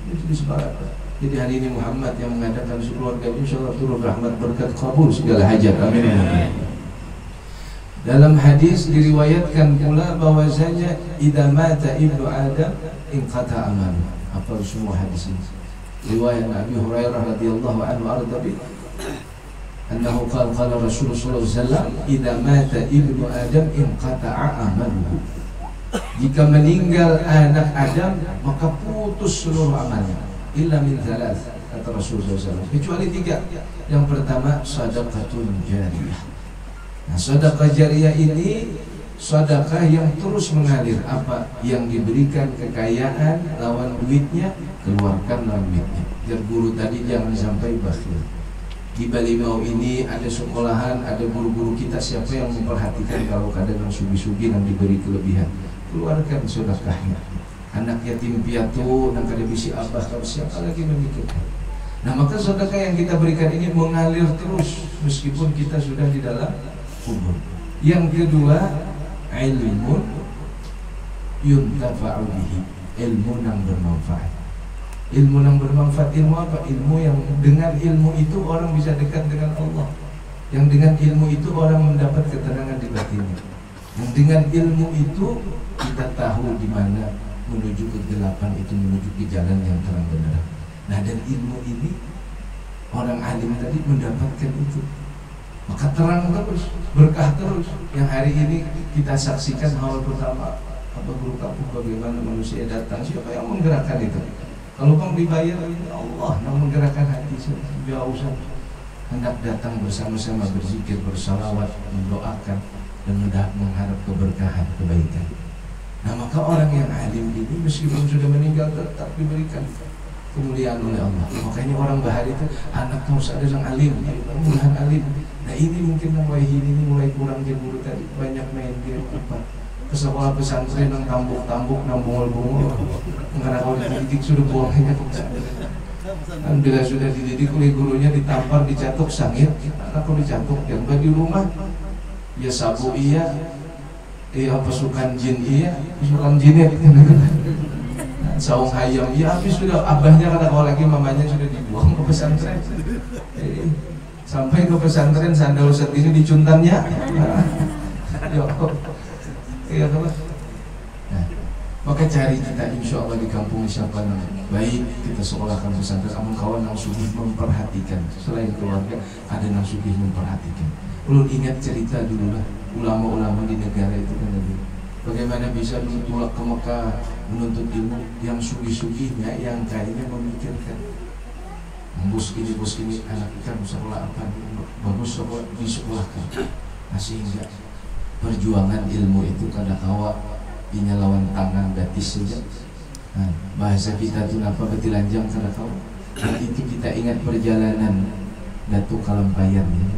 Majelis barakah. Jadi hari ini Muhammad yang mengadakan sekeluarga, insyaallah turun rahmat berkat kabul segala hajat. Amin. Dalam hadis diriwayatkan pula bahwasanya idza mata ibnu Adam inqata amalu. Apa semua hadis ini? Riwayat Abi Hurairah radhiyallahu anhu ardabi annahu qala Rasulullah sallallahu alaihi wasallam idza mata ibnu Adam inqata'a amaluhu. Jika meninggal anak Adam maka putus seluruh amalnya. Illa min thalath, kata Rasulullah SAW, kecuali 3. Yang pertama, sadaqatun jariyah. Nah, sedekah jariyah ini sedekah yang terus mengalir. Apa yang diberikan kekayaan lawan duitnya, keluarkan lawan duitnya. Biar guru tadi jangan sampai bakhil. Di Balimau ini ada sekolahan, ada guru-guru kita, siapa yang memperhatikan kalau kadang sugi-sugi yang diberi kelebihan, keluarkan sedekahnya. Anak yatim piatu dan kada bisi abah, kalau siapa lagi memikirkan. Nah, maka sedekah yang kita berikan ini mengalir terus meskipun kita sudah di dalam kubur. Yang kedua, ilmun yuntafa'u bihi, ilmu yang bermanfaat. Ilmu yang bermanfaat, ilmu apa? Ilmu yang dengan ilmu itu orang bisa dekat dengan Allah. Yang dengan ilmu itu orang mendapat ketenangan di batinnya. Yang dengan ilmu itu kita tahu di mana menuju kegelapan itu, menuju ke jalan yang terang benderang. Nah, dan ilmu ini orang alim tadi mendapatkan itu, maka terang terus, berkah terus. Yang hari ini kita saksikan awal pertama apa guru kampung, bagaimana manusia datang, siapa yang menggerakkan itu? Kalau kamu dibayar, Allah yang menggerakkan hati. Jauh sana hendak datang bersama-sama berzikir, bersalawat, mendoakan dan mengharap keberkahan, kebaikan. Nah, maka orang yang alim ini meskipun sudah meninggal tetap diberikan kemuliaan oleh Allah. Makanya orang bahar itu anak harus ada yang alim, mudah alim. Nah, ini mungkin mulai ini mulai kurang guru tadi, banyak main game apa ke sekolah pesantren yang tambuk-tambuk, nang bungul-bungul, karena kalau dididik sudah buangnya. Dan bila sudah dididik oleh gurunya ditampar, dicatuk sangit, anak kalau dicatuk yang di rumah ya sabu iya. Pasukan jin iya, pasukan jinet, saung hayam iya, habis sudah abahnya kata kalau lagi mamanya sudah dibuang ke pesantren. Sampai ke pesantren sandal set ini dicuntannya. Iya kan? Nah, maka cari kita insya Allah di kampung siapa yang baik kita sekolahkan pesantren. Amun kawan yang sugih memperhatikan, selain keluarga ada yang sugih memperhatikan. Ulun ingat cerita dulu lah, ulama-ulama di negara itu kan tadi bagaimana bisa tulak ke Mekah menuntut ilmu, yang sugih-sugihnya, yang kayaknya memikirkan bos ini anak ikan sekolah apa, bagus sekolah disekolahkan. Nah, sehingga perjuangan ilmu itu kada kawa inya lawan tangan batis saja. Nah, bahasa kita itu apa betilanjang kada kawa. Dan itu kita ingat perjalanan Datuk Kalampayan ya.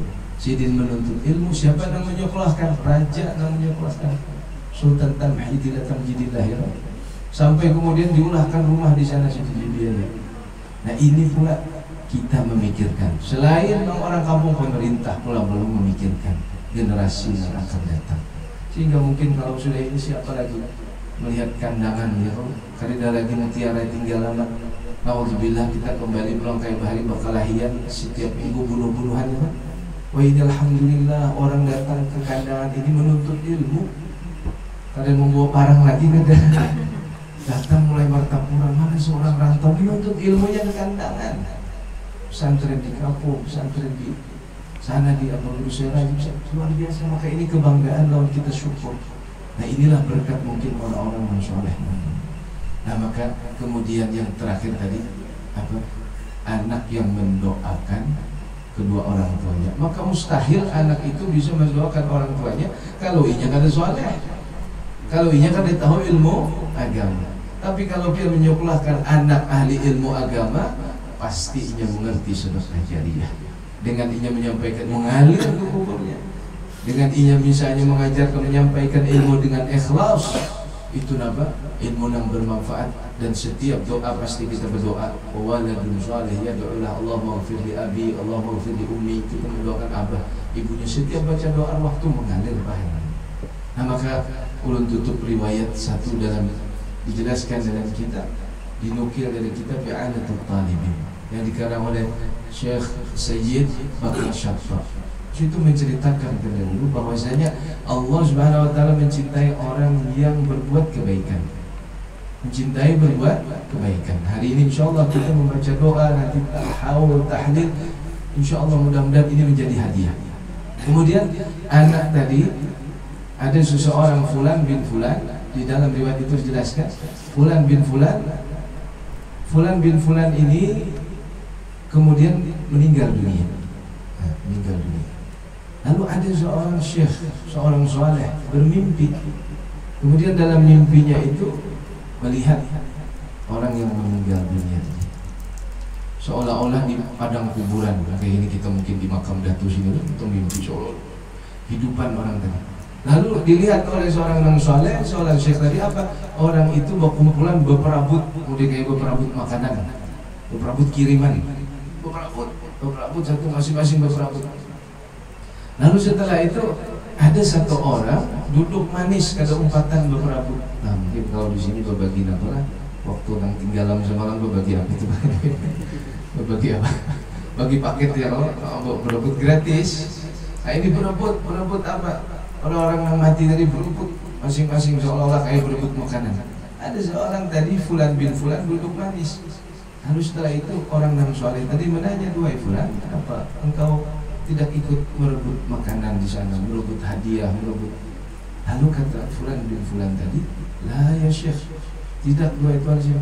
Sidin menuntut ilmu, siapa yang menyekolahkan? Raja yang menyekolahkan, Sultan Tamhidillah Tamjidillah ya. Sampai kemudian diulahkan rumah di sana situ biaya. Nah, ini pula kita memikirkan. Selain orang kampung, pemerintah pula belum memikirkan generasi yang akan datang. Sehingga mungkin kalau sudah ini siapa lagi melihat kandangan ya, karena lagi mutiara tinggal lama. Nauzubillah, kita kembali pulang kayak bahari Bakalahian setiap minggu bunuh-bunuhan ya. Wah, ini alhamdulillah orang datang ke kandangan ini menuntut ilmu. Kalian membawa barang lagi negara. Datang mulai Martapura, mana seorang rantau menuntut ilmunya ke kandangan. Pesantren di kampung, pesantren di sana di Abu Hurairah, luar biasa. Maka ini kebanggaan lawan kita syukur. Nah inilah berkat mungkin orang-orang yang soleh. Nah maka kemudian yang terakhir tadi apa? Anak yang mendoakan kedua orang tuanya. Maka mustahil anak itu bisa mendoakan orang tuanya kalau inya kada soleh, kalau inya kada tahu ilmu agama. Tapi kalau dia menyekolahkan anak ahli ilmu agama, pasti inya mengerti sedekah jariyah. Dengan inya menyampaikan, mengalir ke kuburnya, dengan inya misalnya mengajarkan, menyampaikan ilmu dengan ikhlas, itu apa? Ilmu yang bermanfaat. Dan setiap doa pasti kita berdoa, waladun salih yad'ulah Allahumma ighfir li abi, Allahumma ighfir li ummi. Kita mendoakan abah, ibunya. Setiap baca doa waktu mengalir bahan. Nah maka ulun tutup riwayat satu dalam dijelaskan dalam kitab, dinukil dari kitab I'anatul Talibin yang dikarang oleh Syekh Sayyid Bakr Syafa. Itu menceritakan terdahulu bahwasanya Allah Subhanahu wa taala mencintai orang yang berbuat kebaikan. Mencintai berbuat kebaikan. Hari ini insyaallah kita membaca doa, nanti tahawul, tahlil, insyaallah mudah-mudahan ini menjadi hadiah. Kemudian anak tadi ada seseorang Fulan bin Fulan, di dalam riwayat itu dijelaskan Fulan bin Fulan ini kemudian meninggal dunia. Meninggal dunia. Lalu ada seorang syekh, seorang saleh bermimpi. Kemudian dalam mimpinya itu melihat orang yang meninggal dunia seolah-olah di padang kuburan. Kayak ini kita mungkin di makam datu sini itu mimpi seolah hidupan orang tadi. Lalu dilihat oleh seorang yang saleh, seorang syekh tadi apa? Orang itu berkumpulan beperabot, kemudian kayak beperabot makanan, beperabot kiriman, beperabot satu masing-masing beperabot. Lalu setelah itu ada satu orang duduk manis kada umpatan beberapa. Nah mungkin kalau di sini berbagi apa lah, waktu nang tinggalan semalam berbagi apa itu? Berbagi apa? Bagi paket ya, berebut gratis. Nah ini berebut apa? Orang-orang yang mati tadi berebut masing-masing seolah-olah kayak berebut makanan. Ada seorang tadi Fulan bin Fulan duduk manis. Lalu setelah itu orang yang soleh tadi menanya, "Duhai Fulan, kenapa engkau tidak ikut merebut makanan di sana, merebut hadiah, merebut?" Lalu kata Fulan bin Fulan tadi, "La ya Syekh, tidak dua itu aja,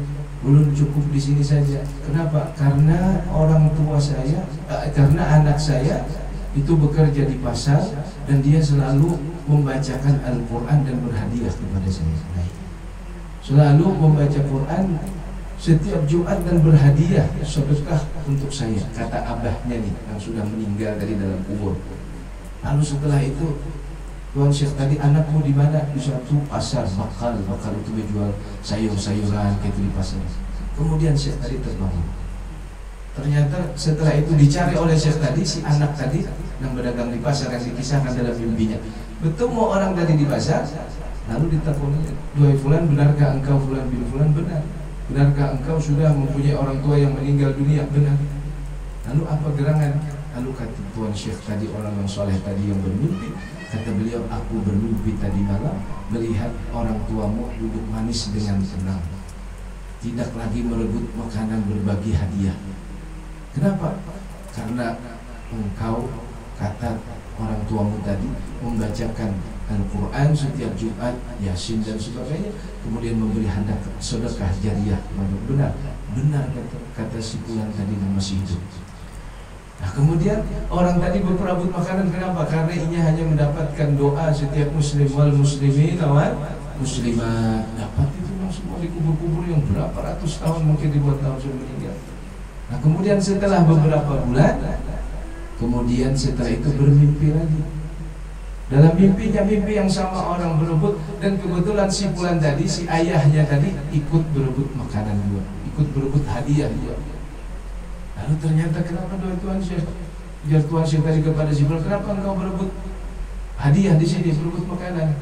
belum cukup di sini saja." Kenapa? Karena orang tua saya, karena anak saya itu bekerja di pasar dan dia selalu membacakan Al-Quran dan berhadiah kepada saya. Selalu membaca Quran setiap Jumat dan berhadiah sedekah untuk saya, kata abahnya nih yang sudah meninggal dari dalam kubur. Lalu setelah itu, Tuan Syekh tadi, anakmu di mana? Di suatu pasar, bakal itu menjual sayur-sayuran kayak itu di pasar. Kemudian Syekh tadi terbangun. Ternyata setelah itu dicari oleh Syekh tadi, si anak tadi yang berdagang di pasar yang dikisahkan dalam mimpinya. Bertemu orang tadi di pasar, lalu ditakoni, "Duhai Fulan, benarkah engkau Fulan bin Fulan?" "Benar." "Benarkah engkau sudah mempunyai orang tua yang meninggal dunia?" "Benar." "Lalu apa gerangan?" Lalu kata Tuan Syekh tadi, orang yang soleh tadi yang bermimpi, kata beliau, "Aku bermimpi tadi malam melihat orang tuamu duduk manis dengan tenang, tidak lagi merebut makanan, berbagi hadiah. Kenapa? Karena engkau," kata orang tuamu tadi, "membacakan Al-Quran setiap Jumat, Yasin dan sebagainya, kemudian memberi sedekah jariyah." "Benar." "Benar," kata si Fulan tadi yang masih hidup. Nah kemudian orang tadi berperabot makanan. Kenapa? Karena inya hanya mendapatkan doa setiap muslim wal muslimin wal muslimat. Dapat itu semua di kubur-kubur yang berapa ratus tahun, mungkin ribuan tahun sudah meninggal. Nah kemudian setelah beberapa bulan, kemudian setelah itu bermimpi lagi. Dalam mimpinya mimpi yang sama orang berebut, dan kebetulan si Fulan tadi, si ayahnya tadi ikut berebut makanan juga, ikut berebut hadiah juga. Lalu ternyata, "Kenapa doa Tuan Syekh?" Biar Tuan Syekh tadi kepada si Fulan, "Kenapa engkau berebut hadiah di sini, berebut makanan?"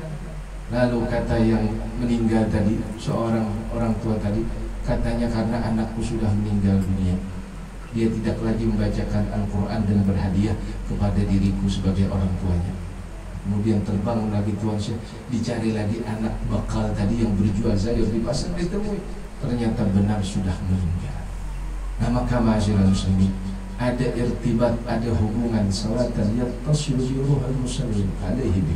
Lalu kata yang meninggal tadi, seorang orang tua tadi, katanya, "Karena anakku sudah meninggal dunia, dia tidak lagi membacakan Al-Quran dan berhadiah kepada diriku sebagai orang tuanya." Kemudian terbangun lagi Tuan Syekh, dicari lagi anak bakal tadi yang berjual sayur di pasar, ditemui, ternyata benar sudah meninggal. Nah maka ma'asyiral muslimin, ada irtibat, ada hubungan salatan yattasilu bi ruhil muslimin alaihi bi.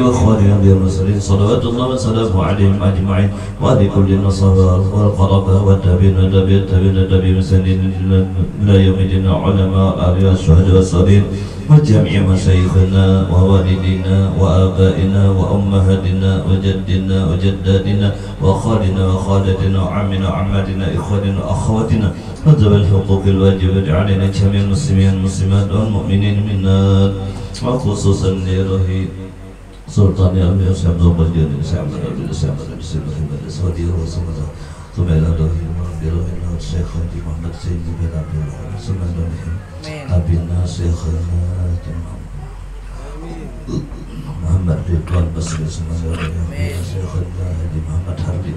وإخواننا بالمرسلين صلوات الله وسلامه عليهم أجمعين وعلى كل النصارى والقرابة والتابعين والتابعين مسلمين إلى يوم الدين علماء الأولياء الشهداء والصالحين وجميع مشايخنا ووالدينا وآبائنا وأمهاتنا وجدنا وجداتنا وخالنا وخالتنا وعمنا وعماتنا إخواننا وأخواتنا وذوي الحقوق الواجبة علينا جميع المسلمين والمسلمات والمؤمنين منا وخصوصا لروح سلطان الأمير سعد القدير سعد ثم إلى روح بروح الشيخ محمد سيد بن عبد الرحمن ثم أبينا شيخنا محمد رضوان بصري ثم شيخنا محمد حربي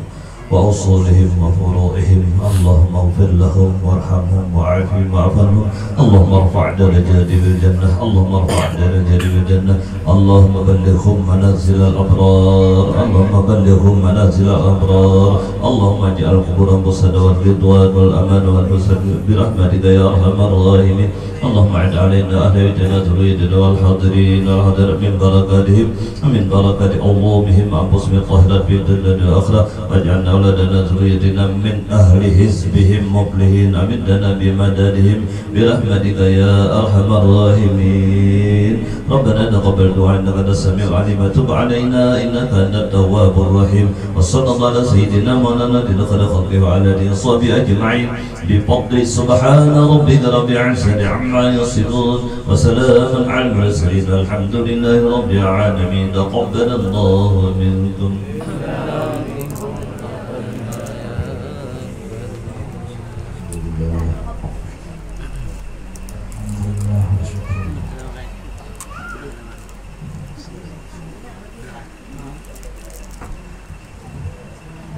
وأصولهم وفروعهم اللهم اغفر لهم وارحمهم وعافهم واعف عنهم اللهم ارفع درجاتهم بالجنة اللهم ارفع درجاتهم بالجنة اللهم بلغهم منازل الأبرار اللهم بلغهم منازل الأبرار اللهم اجعل قبورهم بسطا والرضوان والأمان والحسن برحمتك يا أرحم الراحمين اللهم اعد علينا أهل بيتنا ذريتنا والحاضرين والحاضر من بركاتهم ومن بركات علومهم أنفسهم الطاهرات في الدنيا والآخرة واجعلنا أولادنا ذريتنا من أهل حزبهم مفلحين أمدنا بمددهم برحمتك يا أرحم الراحمين ربنا تقبل دعاء إنك أنت السميع العليم وتب علينا إنك أنت التواب الرحيم وصلى الله على سيدنا مولانا خير خلقه وعلى آله وصحبه أجمعين بفضل سبحان ربك رب العزة عما يصفون وسلام على المرسلين الحمد لله رب العالمين تقبل الله منكم.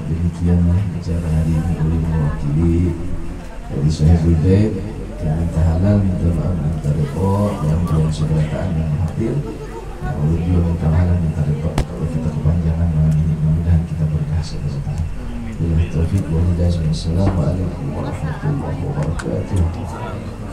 Demikian acara hari ini oleh mewakili dari Sahibul Baik yang minta halal, minta maaf, minta repot yang belum seberataan yang hadir yang oleh beliau minta halal, minta repot kalau kita kepanjangan malam ini mudah-mudahan kita berkah sama-sama. Bila taufiq wa hidayah. Assalamualaikum warahmatullahi wabarakatuh.